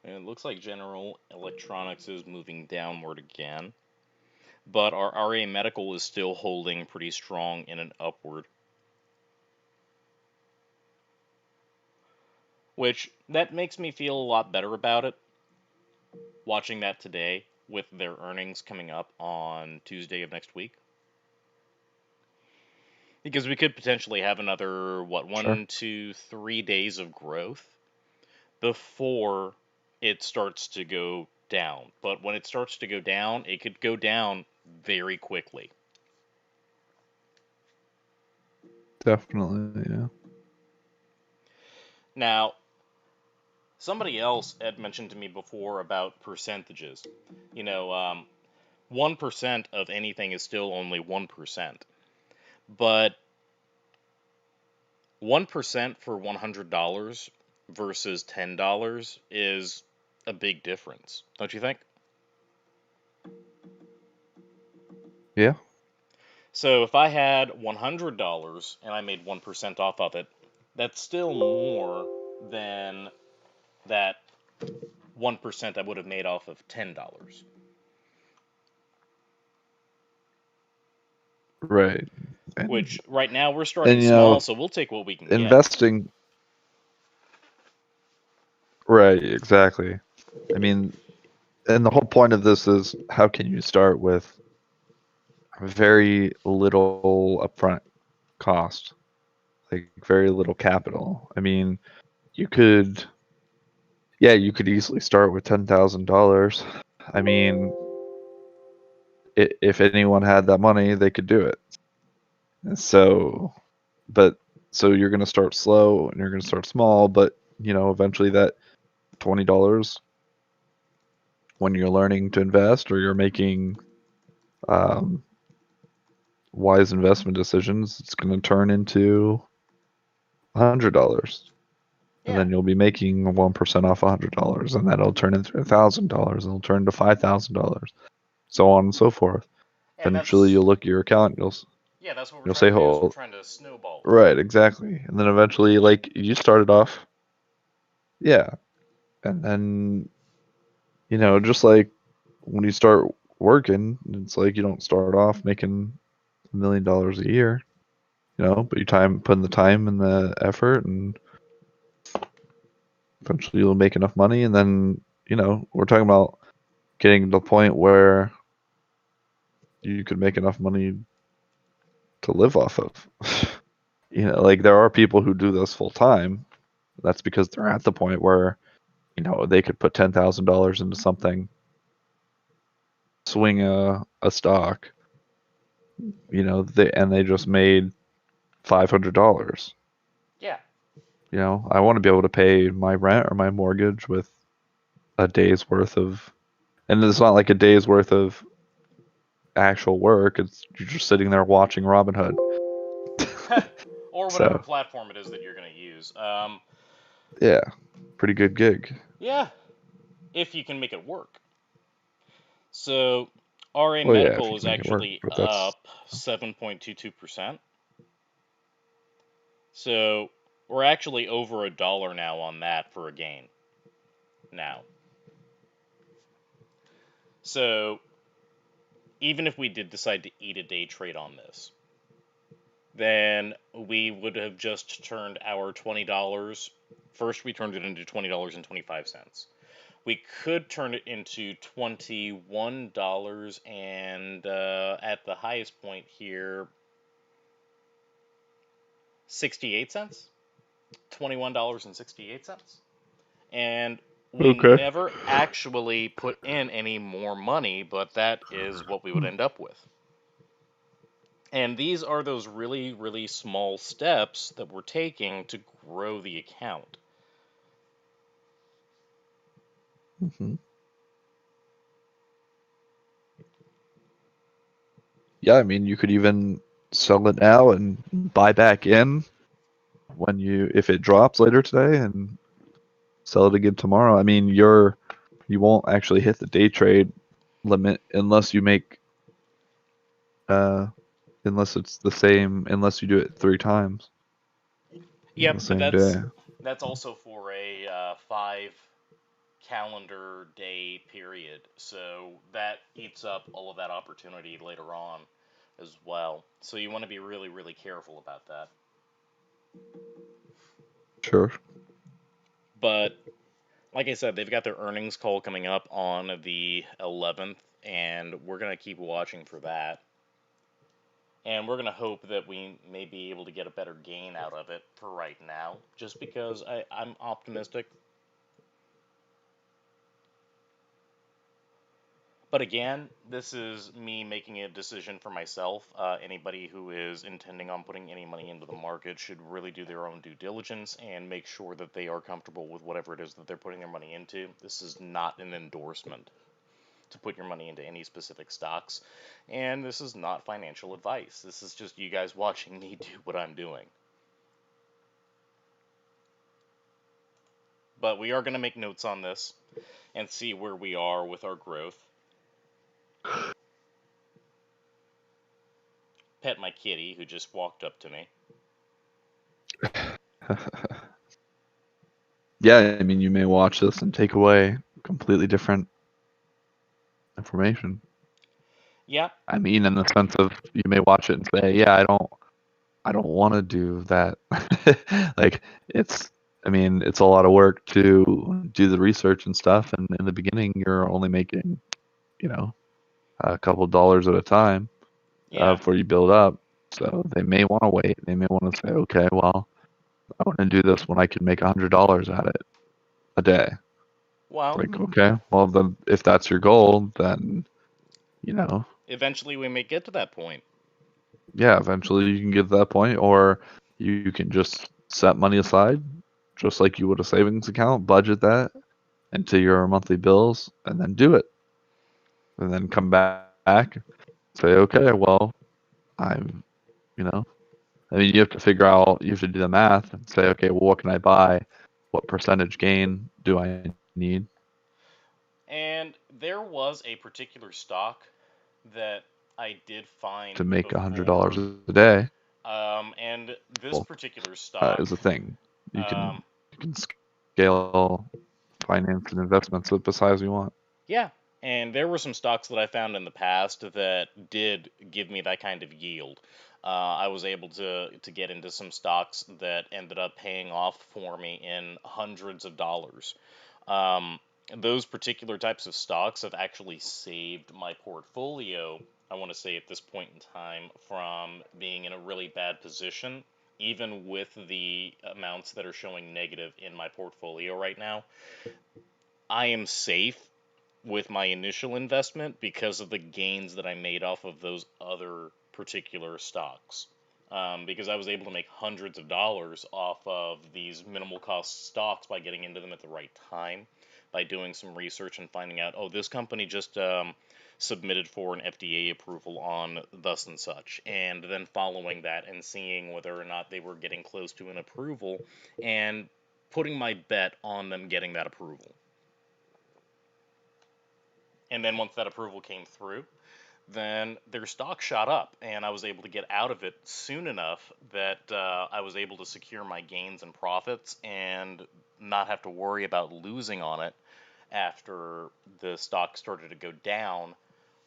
Speaker 1: it looks like General Electronics is moving downward again. But our RA Medical is still holding pretty strong in an upward. Which, that makes me feel a lot better about it, watching that today with their earnings coming up on Tuesday of next week. Because we could potentially have another, what,
Speaker 2: Sure.
Speaker 1: 1 to 3 days of growth before it starts to go down. But when it starts to go down, it could go down very quickly.
Speaker 2: Definitely, yeah.
Speaker 1: Now, somebody else had mentioned to me before about percentages. You know, 1% of anything is still only 1%. But 1% for $100 versus $10 is a big difference, don't you think?
Speaker 2: Yeah.
Speaker 1: So if I had $100 and I made 1% off of it, that's still more than that 1% I would have made off of $10.
Speaker 2: Right.
Speaker 1: Which right now we're
Speaker 2: And
Speaker 1: starting
Speaker 2: you
Speaker 1: small,
Speaker 2: know,
Speaker 1: so we'll take what we can get.
Speaker 2: investing, right, exactly. I mean, and the whole point of this is how can you start with very little upfront cost, like very little capital. I mean, you could, yeah, you could easily start with $10,000. I mean, if anyone had that money, they could do it. And so, but so you're going to start slow and you're going to start small, but eventually that $20 when you're learning to invest or you're making um, wise investment decisions, it's going to turn into $100, and
Speaker 1: Yeah,
Speaker 2: then you'll be making 1% off $100, and that'll turn into $1,000, and it'll turn to $5,000, so on and so forth.
Speaker 1: and
Speaker 2: Eventually,
Speaker 1: that's
Speaker 2: you'll look at your account,
Speaker 1: yeah, that's what we're
Speaker 2: you'll
Speaker 1: trying
Speaker 2: say,
Speaker 1: to do is we're
Speaker 2: "Oh,
Speaker 1: trying to snowball it.
Speaker 2: right, exactly," and then eventually, like you started off, yeah, and then just like when you start working, it's like you don't start off making $1 million a year, but you putting the time and the effort, and eventually you'll make enough money, and then we're talking about getting to the point where you could make enough money to live off of. Like there are people who do this full time. That's because they're at the point where they could put $10,000 into something, swing a stock, and they just made $500.
Speaker 1: Yeah,
Speaker 2: I want to be able to pay my rent or my mortgage with a day's worth of, and it's not like a day's worth of actual work. It's you're just sitting there watching Robin Hood.
Speaker 1: or whatever
Speaker 2: So
Speaker 1: platform it is that you're going to use.
Speaker 2: yeah, pretty good gig.
Speaker 1: Yeah, if you can make it work. So RA
Speaker 2: Well, yeah, if
Speaker 1: Medical
Speaker 2: you
Speaker 1: is
Speaker 2: can make it work,
Speaker 1: actually
Speaker 2: but that's
Speaker 1: up 7.22%. So we're actually over $1 now on that for a gain. Now, so even if we did decide to eat a day trade on this, then we would have just turned our $20. First, we turned it into $20.25. We could turn it into $21 and at the highest point here, 68 cents. $21.68. And we
Speaker 2: okay.
Speaker 1: never actually put in any more money, but that is what we would end up with. And these are those really, really small steps that we're taking to grow the account.
Speaker 2: Hmm. Yeah, I mean, you could even sell it now and buy back in if it drops later today and sell it again tomorrow. I mean, you won't actually hit the day trade limit uh unless it's the same unless you do it 3 times in
Speaker 1: Yep,
Speaker 2: the
Speaker 1: but
Speaker 2: same day.
Speaker 1: that's also for a 5 calendar day period. So that eats up all of that opportunity later on as well. So you want to be really, really careful about that.
Speaker 2: Sure.
Speaker 1: But like I said, they've got their earnings call coming up on the 11th, and we're going to keep watching for that. And we're going to hope that we may be able to get a better gain out of it for right now, just because I'm optimistic. But again, this is me making a decision for myself. Anybody who is intending on putting any money into the market should really do their own due diligence and make sure that they are comfortable with whatever it is that they're putting their money into. This is not an endorsement to put your money into any specific stocks, and this is not financial advice. This is just you guys watching me do what I'm doing. But we are going to make notes on this and see where we are with our growth. Pet my kitty who just walked up to me.
Speaker 2: Yeah, I mean, you may watch this and take away completely different information.
Speaker 1: Yeah.
Speaker 2: I mean, in the sense of you may watch it and say, "Yeah, I don't want to do that." Like I mean, it's a lot of work to do the research and stuff, and in the beginning, you're only making, you know, a couple dollars at a time
Speaker 1: Yeah.
Speaker 2: before you build up. So they may want to wait. They may want to say, "Okay, well, I want to do this when I can make $100 at it a day." It's
Speaker 1: Well,
Speaker 2: like, okay, well, then if that's your goal, then you know,
Speaker 1: eventually we may get to that point.
Speaker 2: yeah, eventually you can get to that point, or you can just set money aside, just like you would a savings account, budget that into your monthly bills, and then do it, and then come back, say, okay, well, I'm, you know, I mean, you have to figure out, you have to do the math and say, okay, well, what can I buy? What percentage gain do I need
Speaker 1: And there was a particular stock that I did
Speaker 2: to
Speaker 1: find
Speaker 2: make $100
Speaker 1: before.
Speaker 2: a day?
Speaker 1: And this
Speaker 2: Well,
Speaker 1: particular stock,
Speaker 2: is a thing.
Speaker 1: um,
Speaker 2: You can scale finance and investments up as high as you want.
Speaker 1: yeah. And there were some stocks that I found in the past that did give me that kind of yield. I was able to get into some stocks that ended up paying off for me in hundreds of dollars. Um, those particular types of stocks have actually saved my portfolio, I want to say at this point in time, from being in a really bad position, even with the amounts that are showing negative in my portfolio right now. I am safe with my initial investment because of the gains that I made off of those other particular stocks. Because I was able to make hundreds of dollars off of these minimal cost stocks by getting into them at the right time, by doing some research and finding out, oh, this company just submitted for an FDA approval on thus and such, and then following that and seeing whether or not they were getting close to an approval and putting my bet on them getting that approval. And then once that approval came through, then their stock shot up, and I was able to get out of it soon enough that I was able to secure my gains and profits and not have to worry about losing on it after the stock started to go down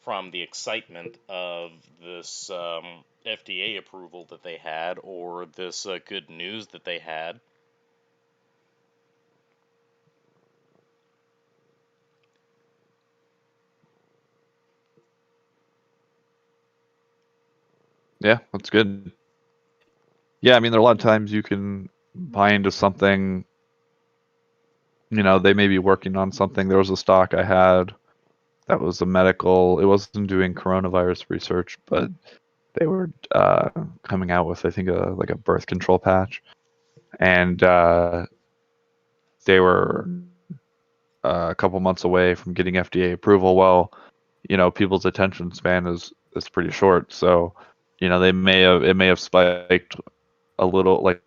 Speaker 1: from the excitement of this FDA approval that they had or this good news that they had.
Speaker 2: Yeah, that's good. Yeah, I mean, there are a lot of times you can buy into something, they may be working on something. There was a stock I had that was a medical, it wasn't doing coronavirus research, but they were coming out with, I think, like a birth control patch. And they were a couple months away from getting FDA approval. Well, people's attention span is pretty short. So, it may have spiked a little, like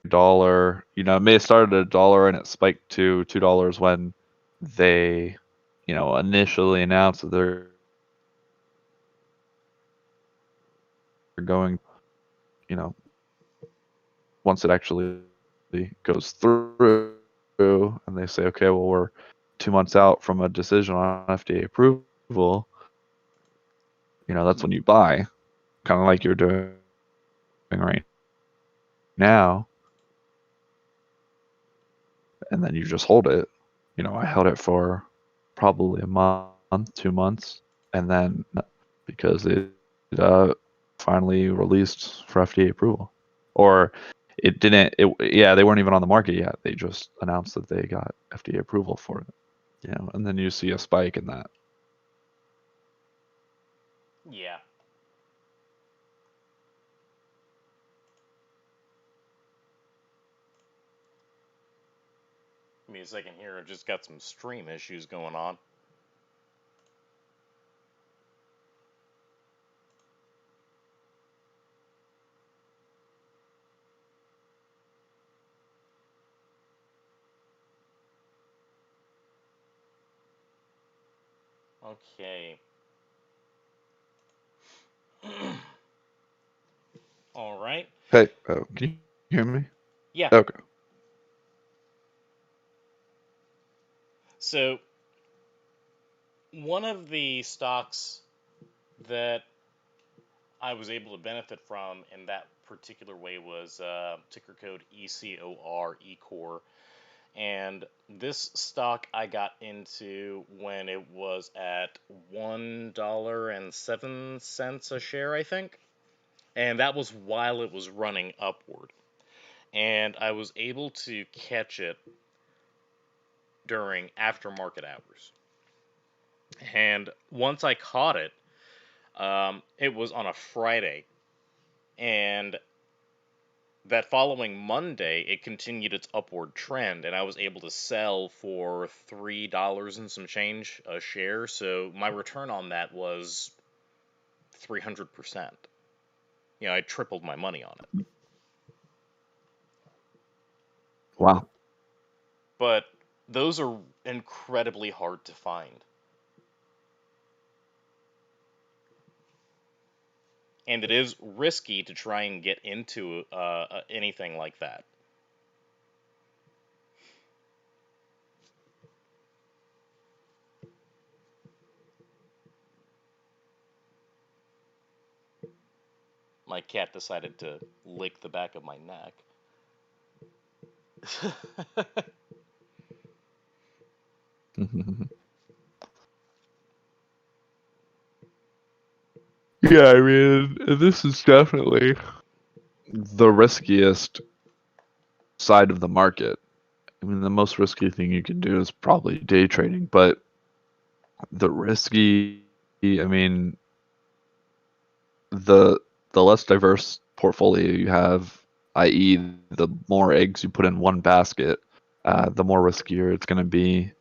Speaker 2: dollar. It may have started at $1 and it spiked to $2 when they, initially announced that they're going, you know, once it actually goes through and they say, okay, well, we're 2 months out from a decision on FDA approval, that's when you buy, kind of like you're doing right now, and then you just hold it. I held it for probably a month, 2 months, and then because it finally released for FDA approval, or it didn't. Yeah, they weren't even on the market yet. They just announced that they got FDA approval for it. And then you see a spike in that.
Speaker 1: Yeah. Give me a second here. I just got some stream issues going on. Okay. All right.
Speaker 2: Hey, can you hear me?
Speaker 1: Yeah.
Speaker 2: Okay.
Speaker 1: So one of the stocks that I was able to benefit from in that particular way was ticker code ECOR, ECOR. And this stock I got into when it was at $1.07 a share, I think. And that was while it was running upward. And I was able to catch it during aftermarket hours. And once I caught it, it was on a Friday. And that following Monday, it continued its upward trend, and I was able to sell for $3 and some change a share. So my return on that was 300%. I tripled my money on it.
Speaker 2: Wow.
Speaker 1: But those are incredibly hard to find. And it is risky to try and get into anything like that. My cat decided to lick the back of my neck.
Speaker 2: Yeah, I mean, this is definitely the riskiest side of the market. I mean, the most risky thing you can do is probably day trading, but the risky, I mean, the the less diverse portfolio you have, i.e., the more eggs you put in one basket, the more riskier it's going to be.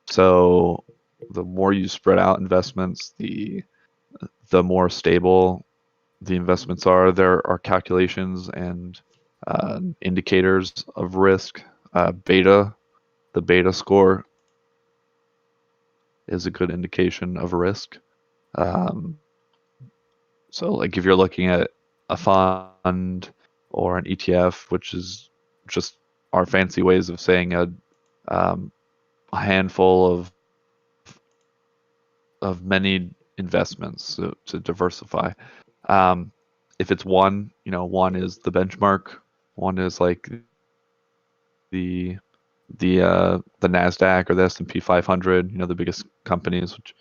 Speaker 2: So, the more you spread out investments, the more stable the investments are. There are calculations and indicators of risk. Beta, the beta score is a good indication of risk. Um, so, like if you're looking at a fund or an ETF, which is just our fancy ways of saying um, a handful of many investments to diversify. Um, if it's one, one is the benchmark, one is like the the Nasdaq or the S&P 500, the biggest companies, which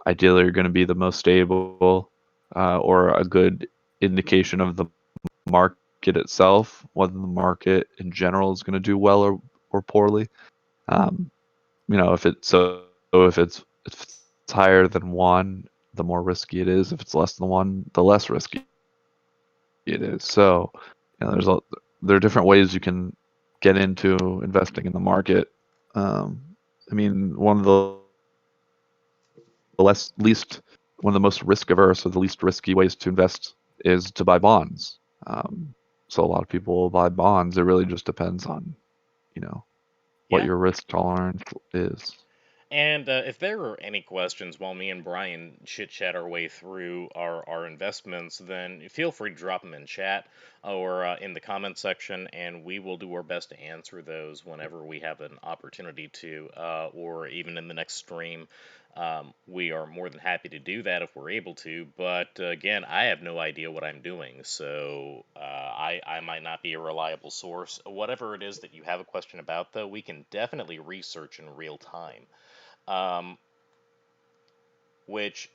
Speaker 2: ideally are going to be the most stable, or a good indication of the market itself, whether the market in general is going to do well or poorly. Um, if it's if it's higher than one, the more risky it is. If it's less than one, the less risky it is. So, there are different ways you can get into investing in the market. Um, I mean, one of the most risk averse or the least risky ways to invest is to buy bonds. So a lot of people will buy bonds. It really just depends on, you know, what
Speaker 1: Yeah.
Speaker 2: your risk tolerance is.
Speaker 1: And if there are any questions while me and Brian chit chat our way through our investments, then feel free to drop them in chat or in the comment section, and we will do our best to answer those whenever we have an opportunity to, or even in the next stream. We are more than happy to do that if we're able to, but again, I have no idea what I'm doing, so I might not be a reliable source. Whatever it is that you have a question about, though, we can definitely research in real time. Um, which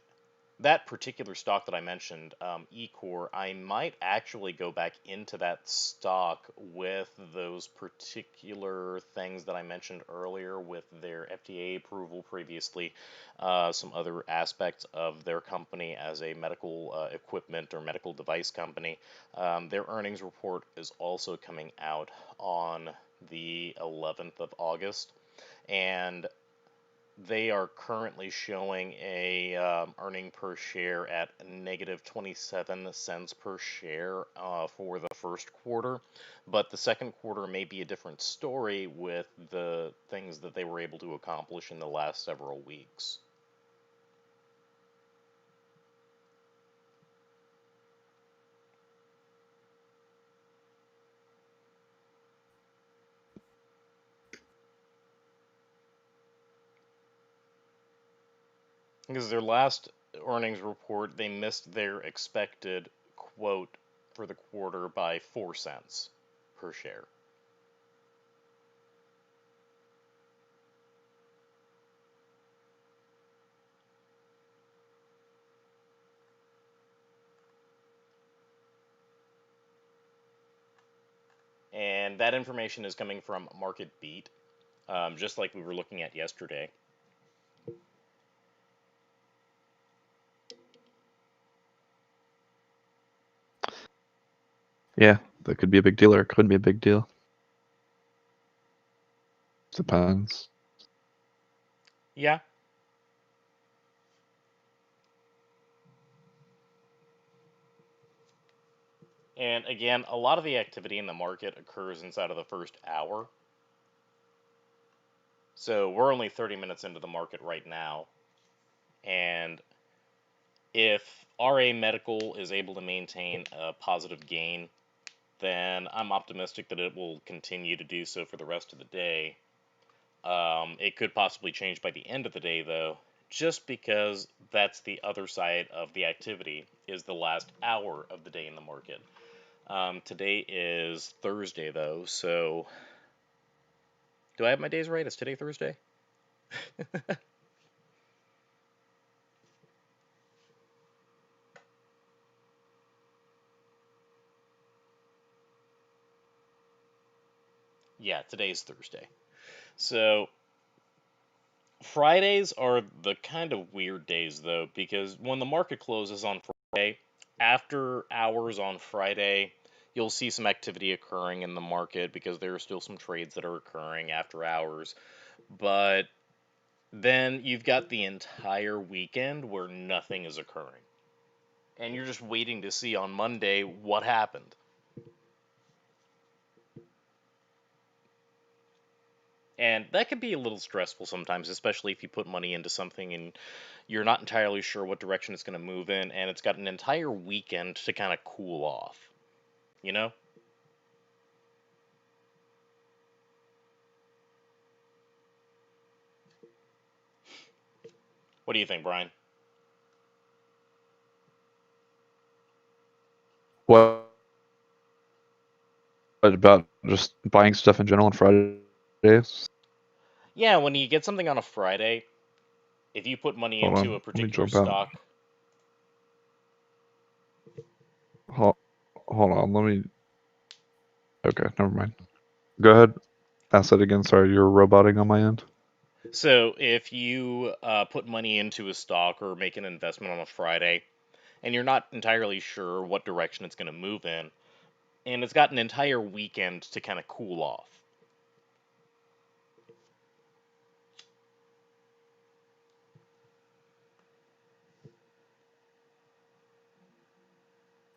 Speaker 1: that particular stock that I mentioned, Ecor, I might actually go back into that stock with those particular things that I mentioned earlier, with their FDA approval previously, some other aspects of their company as a medical equipment or medical device company. Their earnings report is also coming out on the 11th of August, and they are currently showing a earning per share at negative 27 cents per share for the first quarter, but the second quarter may be a different story with the things that they were able to accomplish in the last several weeks. Because their last earnings report, they missed their expected quote for the quarter by 4 cents per share. And that information is coming from Market Beat, just like we were looking at yesterday.
Speaker 2: Yeah, that could be a big deal or it couldn't be a big deal. Depends.
Speaker 1: Yeah. And again, a lot of the activity in the market occurs inside of the first hour. So we're only 30 minutes into the market right now. And if RA Medical is able to maintain a positive gain, then I'm optimistic that it will continue to do so for the rest of the day. It could possibly change by the end of the day, though, just because that's the other side of the activity, is the last hour of the day in the market. Today is Thursday, though, so do I have my days right? Is today Thursday? Yeah, today's Thursday. So Fridays are the kind of weird days, though, because when the market closes on Friday, after hours on Friday, you'll see some activity occurring in the market because there are still some trades that are occurring after hours. But then you've got the entire weekend where nothing is occurring. And you're just waiting to see on Monday what happened. And that can be a little stressful sometimes, especially if you put money into something and you're not entirely sure what direction it's going to move in, and it's got an entire weekend to kind of cool off. You know? What do you think, Brian?
Speaker 2: What about just buying stuff in general on Fridays?
Speaker 1: Yeah, when you get something on a Friday, if you put money
Speaker 2: Hold
Speaker 1: into a
Speaker 2: on, let me
Speaker 1: particular
Speaker 2: jump out.
Speaker 1: stock,
Speaker 2: Hold, hold on, let me. Okay, never mind. Go ahead. Ask that again. Sorry, you're roboting on my end.
Speaker 1: so if you put money into a stock or make an investment on a Friday, and you're not entirely sure what direction it's going to move in, and it's got an entire weekend to kind of cool off.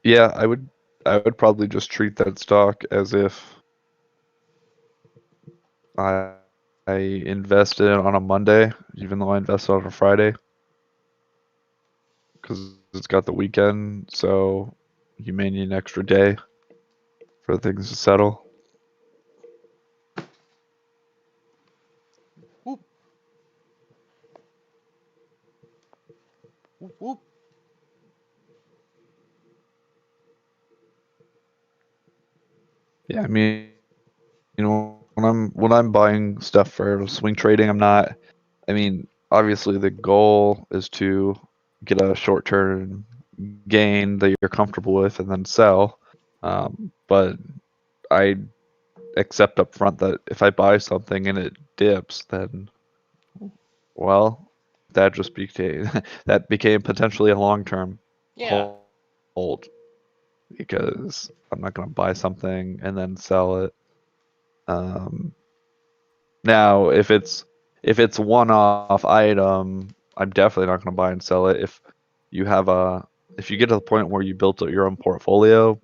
Speaker 2: Yeah, I would probably just treat that stock as if I I invested on a Monday, even though I invested on a Friday, because it's got the weekend, so you may need an extra day for things to settle.
Speaker 1: Whoop, whoop, whoop.
Speaker 2: Yeah, I mean, when I'm buying stuff for swing trading, I'm not. I mean, obviously the goal is to get a short term gain that you're comfortable with and then sell. But I accept up front that if I buy something and it dips, then well, that just became that became potentially a long term
Speaker 1: Yeah.
Speaker 2: hold because I'm not going to buy something and then sell it. Um, Now, if it's one off item, I'm definitely not going to buy and sell it. You have a if you get to the point where you built your own portfolio,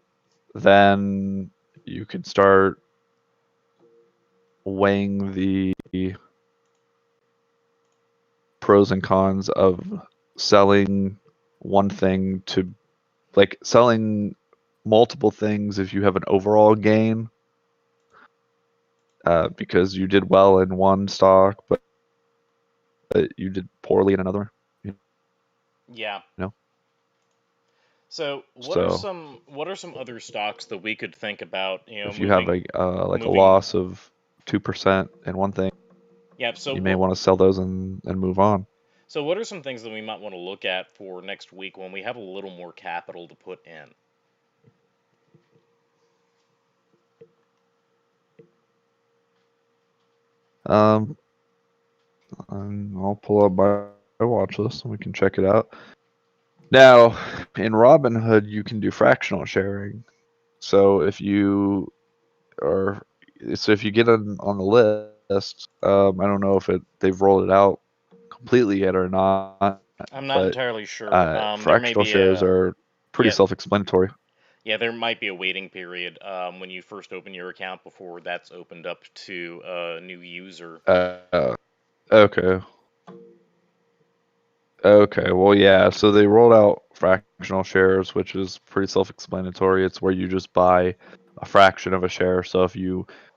Speaker 2: then you can start weighing the pros and cons of selling one thing to like selling multiple things if you have an overall gain because you did well in one stock but you did poorly in another, you
Speaker 1: Yeah.
Speaker 2: know.
Speaker 1: So,
Speaker 2: So
Speaker 1: what are some other stocks that we could think about,
Speaker 2: if you have like a
Speaker 1: moving
Speaker 2: loss of 2% in one thing,
Speaker 1: yeah, so
Speaker 2: you may
Speaker 1: what
Speaker 2: want to sell those and move on.
Speaker 1: so what are some things that we might want to look at for next week when we have a little more capital to put in?
Speaker 2: Um, I'll pull up my watch list and we can check it out. Now, in Robinhood, you can do fractional sharing. So are if you get on the list, I don't know if they've rolled it out completely yet or not,
Speaker 1: I'm not
Speaker 2: but
Speaker 1: entirely sure. There may
Speaker 2: fractional
Speaker 1: be
Speaker 2: shares
Speaker 1: a
Speaker 2: are pretty
Speaker 1: yeah,
Speaker 2: self-explanatory.
Speaker 1: yeah, there might be a waiting period when you first open your account before that's opened up to a new user.
Speaker 2: Uh, okay. Okay, well, yeah, so they rolled out fractional shares, which is pretty self-explanatory. It's where you just buy a fraction of a share. So if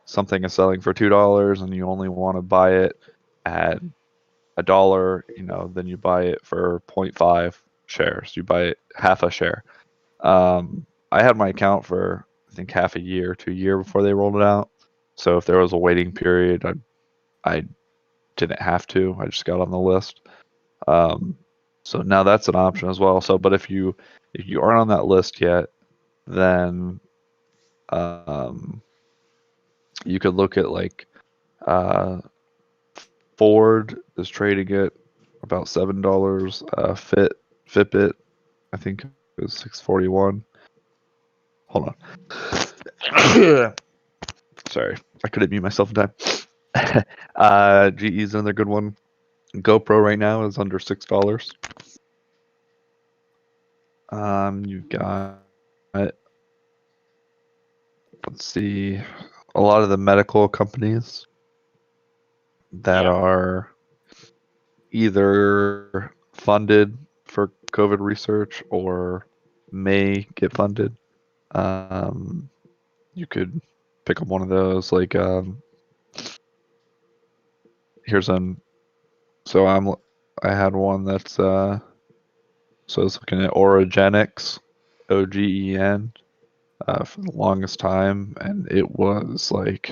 Speaker 2: something is selling for $2 and you only want to buy it at $1, then you buy it for zero point 0.5 shares. You buy it half a share. I had my account for I think half a year to a year before they rolled it out. So if there was a waiting period, I didn't have to. I just got on the list. Um, so now that's an option as well. So, but if you aren't on that list yet, then um, you could look at like uh, Ford is trading at about $7. Fitbit, I think, is 641. Hold on. Sorry, I couldn't mute myself in time. GE's another good one. GoPro right now is under $6. You've got, let's see, a lot of the medical companies that
Speaker 1: Yeah.
Speaker 2: are either funded for COVID research or may get funded. Um, you could pick up one of those. Like, here's an. So I had one that's so I was looking at Orogenics, OGEN, for the longest time, and it was like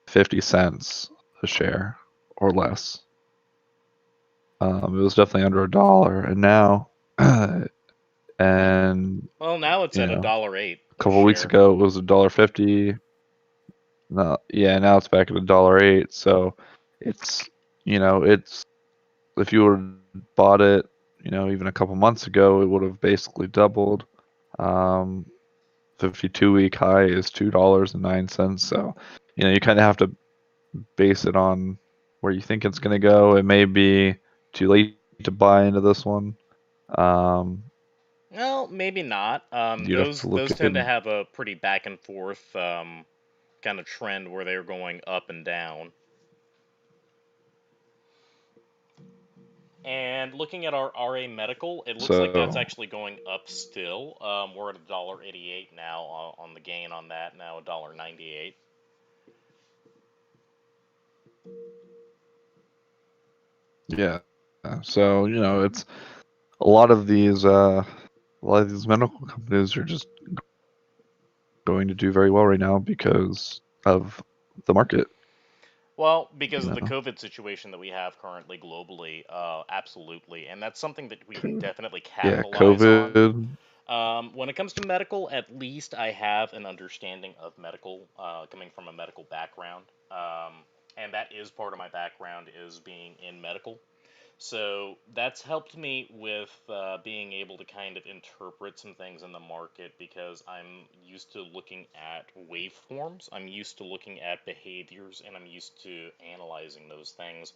Speaker 2: 50 cents a share or less. It was definitely under $1, and now, and
Speaker 1: Well, now it's at a
Speaker 2: a
Speaker 1: dollar eight a
Speaker 2: couple of weeks
Speaker 1: share.
Speaker 2: ago it was $1.50. No, yeah, now it's back at $1.08. So it's it's if you would have bought it, even a couple months ago, it would have basically doubled. Um, 52-week high is $2.09. So you kind of have to base it on where you think it's going to go. It may be too late to buy into this one. Um,
Speaker 1: Well, maybe not.
Speaker 2: you'd have to look
Speaker 1: Those tend to
Speaker 2: in.
Speaker 1: have a pretty back and forth kind of trend where they're going up and down. And looking at our RA Medical, it looks like that's
Speaker 2: So
Speaker 1: actually going up still. We're at a dollar 88 now on the gain on that. Now a dollar 98.
Speaker 2: yeah, so it's a lot of these medical companies are just going to do very well right now because of the market.
Speaker 1: Well, because
Speaker 2: You
Speaker 1: of the
Speaker 2: know,
Speaker 1: COVID situation that we have currently globally, absolutely, and that's something that we can definitely
Speaker 2: yeah,
Speaker 1: capitalize on.
Speaker 2: COVID.
Speaker 1: When it comes to medical, at least I have an understanding of medical, coming from a medical background, and that is part of my background is being in medical. So that's helped me with being able to kind of interpret some things in the market because I'm used to looking at waveforms, I'm used to looking at behaviors, and I'm used to analyzing those things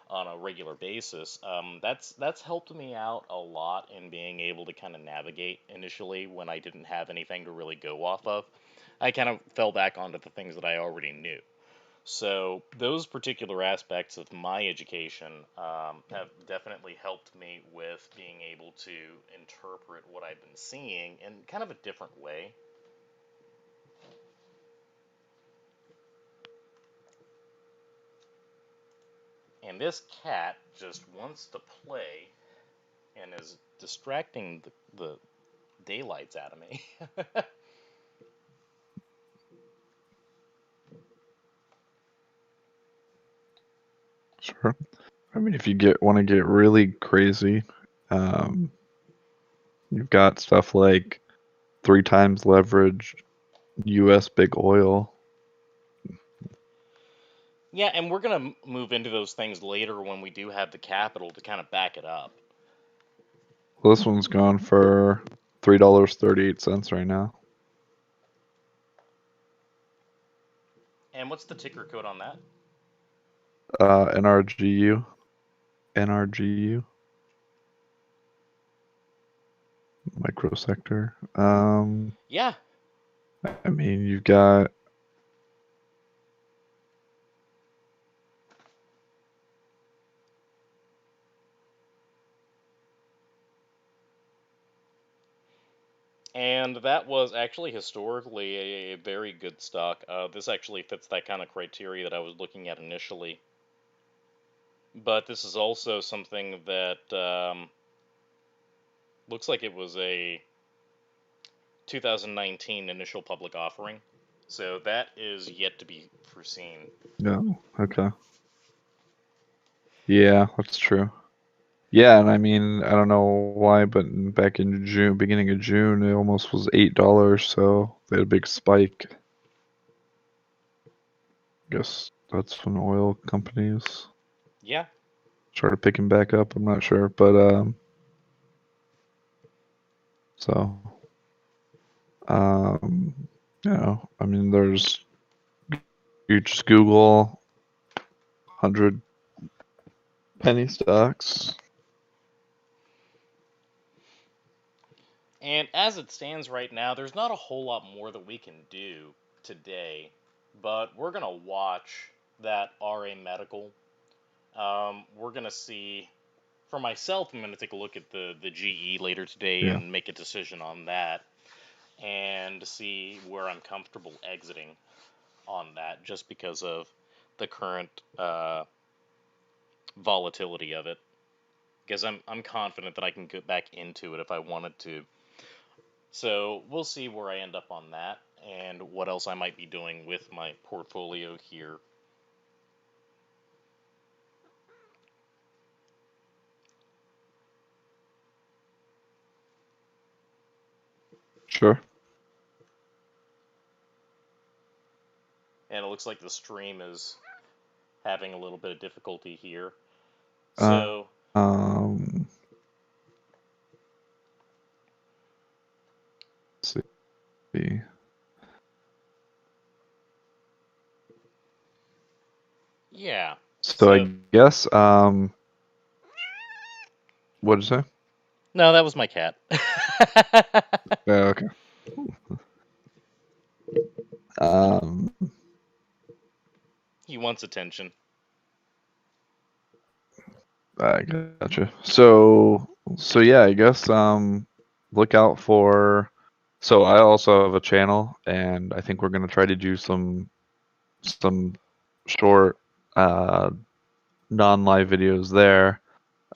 Speaker 1: on a regular basis. That's helped me out a lot in being able to kind of navigate initially when I didn't have anything to really go off of. I kind of fell back onto the things that I already knew. So those particular aspects of my education have definitely helped me with being able to interpret what I've been seeing in kind of a different way. And this cat just wants to play and is distracting the daylights out of me.
Speaker 2: Sure. I mean, if you get want to get really crazy, um, you've got stuff like 3 times leveraged U.S. big oil.
Speaker 1: Yeah, and we're going to move into those things later when we do have the capital to kind of back it up.
Speaker 2: Well, this one's gone for $3.38 right now.
Speaker 1: And what's the ticker code on that?
Speaker 2: NRGU, NRGU, microsector.
Speaker 1: Yeah,
Speaker 2: I mean, you've got
Speaker 1: and that was actually historically a very good stock. This actually fits that kind of criteria that I was looking at initially. But this is also something that looks like it was a 2019 initial public offering. So that is yet to be foreseen.
Speaker 2: no. Okay. Yeah, that's true. Yeah, and I mean, I don't know why, but back in June, beginning of June, it almost was $8, so they had a big spike. Guess that's when oil companies
Speaker 1: Yeah,
Speaker 2: started picking back up. I'm not sure, but so um, I mean, there's you just Google 100 penny stocks.
Speaker 1: and as it stands right now, there's not a whole lot more that we can do today, but we're gonna watch that RA Medical. We're gonna see. For myself, I'm gonna take a look at the GE later today
Speaker 2: Yeah,
Speaker 1: and make a decision on that, and see where I'm comfortable exiting on that, just because of the current volatility of it. Because I'm confident that I can get back into it if I wanted to. So we'll see where I end up on that and what else I might be doing with my portfolio here.
Speaker 2: sure.
Speaker 1: And it looks like the stream is having a little bit of difficulty here.
Speaker 2: Uh,
Speaker 1: So
Speaker 2: um, let's see.
Speaker 1: yeah.
Speaker 2: So I
Speaker 1: So
Speaker 2: guess what did you say?
Speaker 1: no, that was my cat.
Speaker 2: Yeah, okay. Um,
Speaker 1: He wants attention.
Speaker 2: I gotcha. So yeah, I guess look out for. So I also have a channel, and I think we're gonna try to do some short non-live videos there.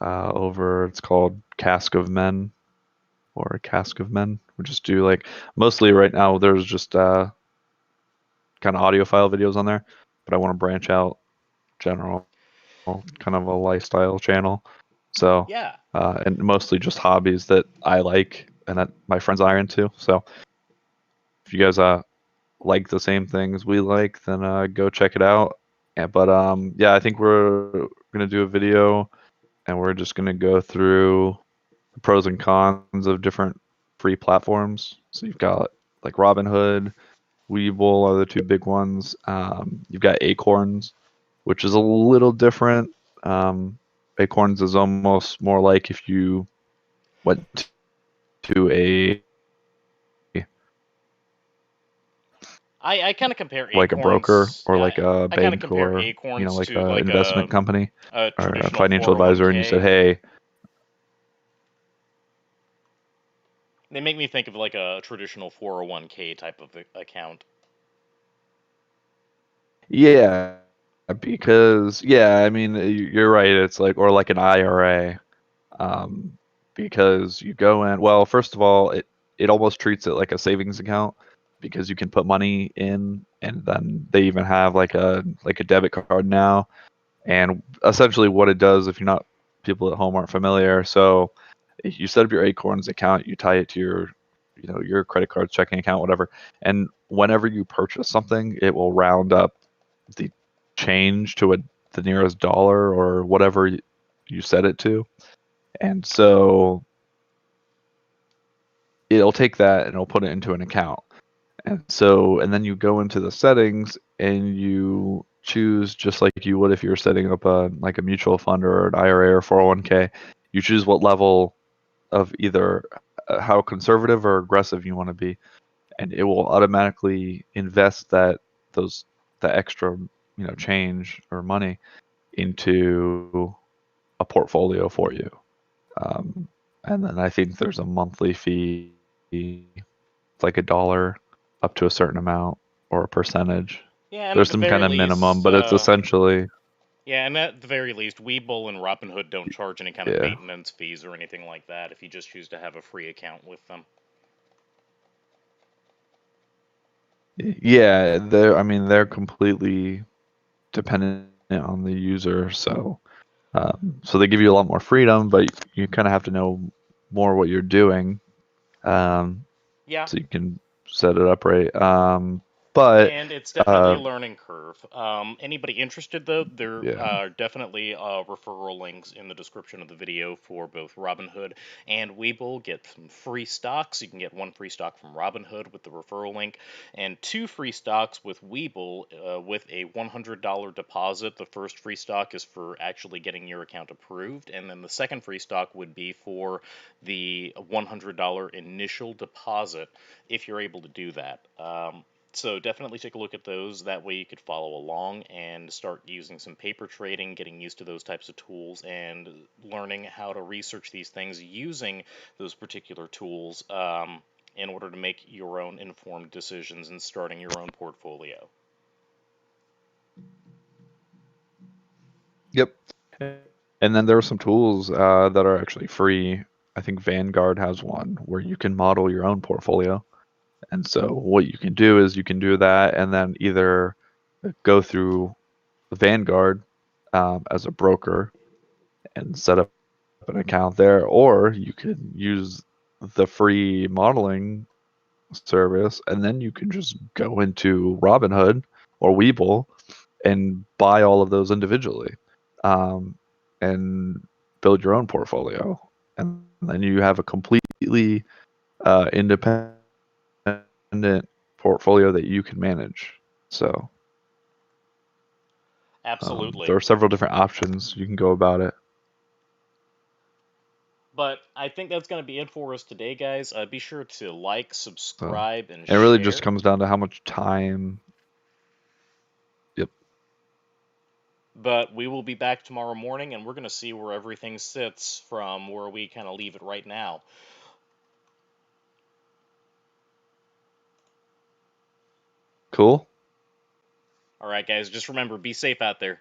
Speaker 2: Over it's called Cask of Men or Cask of Men. We just do like mostly right now. There's just kind of audio file videos on there, but I want to branch out general kind of a lifestyle channel. So,
Speaker 1: Yeah.
Speaker 2: and mostly just hobbies that I like and that my friends are into. So, if you guys like the same things we like, then go check it out. Yeah, but yeah, I think we're gonna do a video and we're just gonna go through the pros and cons of different free platforms. So you've got like Robinhood, Webull are the two big ones. You've got Acorns, which is a little different. Um, Acorns is almost more like if you went to a
Speaker 1: I kind of compare
Speaker 2: like a broker
Speaker 1: Acorns.
Speaker 2: or like a
Speaker 1: I kind of
Speaker 2: bank
Speaker 1: compare
Speaker 2: or
Speaker 1: Acorns
Speaker 2: like
Speaker 1: to
Speaker 2: a
Speaker 1: like
Speaker 2: investment company
Speaker 1: a
Speaker 2: or a
Speaker 1: traditional
Speaker 2: financial advisor, and you said,
Speaker 1: 401k.
Speaker 2: hey,
Speaker 1: They make me think of like a traditional 401k type of account.
Speaker 2: yeah, because yeah, I mean you're right. It's like or like an IRA, um, because you go in. Well, first of all, it almost treats it like a savings account because you can put money in, and then they even have like a debit card now. And essentially, what it does, if you're not people at home aren't familiar, so you set up your Acorns account, you tie it to your your credit card, checking account, whatever, and whenever you purchase something, it will round up the change to the nearest dollar or whatever you set it to. And so it'll take that and it'll put it into an account. And then you go into the settings and you choose just like you would if you were setting up a mutual fund or an IRA or 401k. You choose what level of either how conservative or aggressive you want to be, and it will automatically invest those the extra change or money into a portfolio for you. Um, and then I think there's a monthly fee, like $1 up to a certain amount or a percentage.
Speaker 1: Yeah, and at
Speaker 2: There's
Speaker 1: the
Speaker 2: some
Speaker 1: very
Speaker 2: kind of minimum,
Speaker 1: least,
Speaker 2: but it's essentially
Speaker 1: yeah, and at the very least, Webull and Robinhood don't charge any kind of
Speaker 2: yeah,
Speaker 1: maintenance fees or anything like that if you just choose to have a free account with them.
Speaker 2: yeah. They're I mean they're completely dependent on the user, so they give you a lot more freedom, but you kind of have to know more what you're doing, um,
Speaker 1: Yeah,
Speaker 2: so you can set it up right. But
Speaker 1: and it's definitely
Speaker 2: uh,
Speaker 1: a learning curve. Anybody interested, though, there
Speaker 2: yeah,
Speaker 1: are definitely referral links in the description of the video for both Robinhood and Webull. Get some free stocks. You can get one free stock from Robinhood with the referral link, and two free stocks with Webull with a $100 deposit. The first free stock is for actually getting your account approved, and then the second free stock would be for the $100 initial deposit if you're able to do that. So definitely take a look at those. That way you could follow along and start using some paper trading, getting used to those types of tools, and learning how to research these things using those particular tools in order to make your own informed decisions and starting your own portfolio.
Speaker 2: yep. And then there are some tools that are actually free. I think Vanguard has one where you can model your own portfolio. And so what you can do is you can do that and then either go through Vanguard as a broker and set up an account there, or you can use the free modeling service, and then you can just go into Robinhood or Webull and buy all of those individually, and build your own portfolio, and then you have a completely independent portfolio that you can manage. So
Speaker 1: Absolutely.
Speaker 2: there are several different options you can go about it.
Speaker 1: But I think that's going to be it for us today, guys. Be sure to like,
Speaker 2: So
Speaker 1: subscribe, and
Speaker 2: it really just
Speaker 1: share.
Speaker 2: comes down to how much time. Yep.
Speaker 1: But we will be back tomorrow morning, and we're going to see where everything sits from where we kind of leave it right now.
Speaker 2: Cool.
Speaker 1: All right, guys, just remember, be safe out there.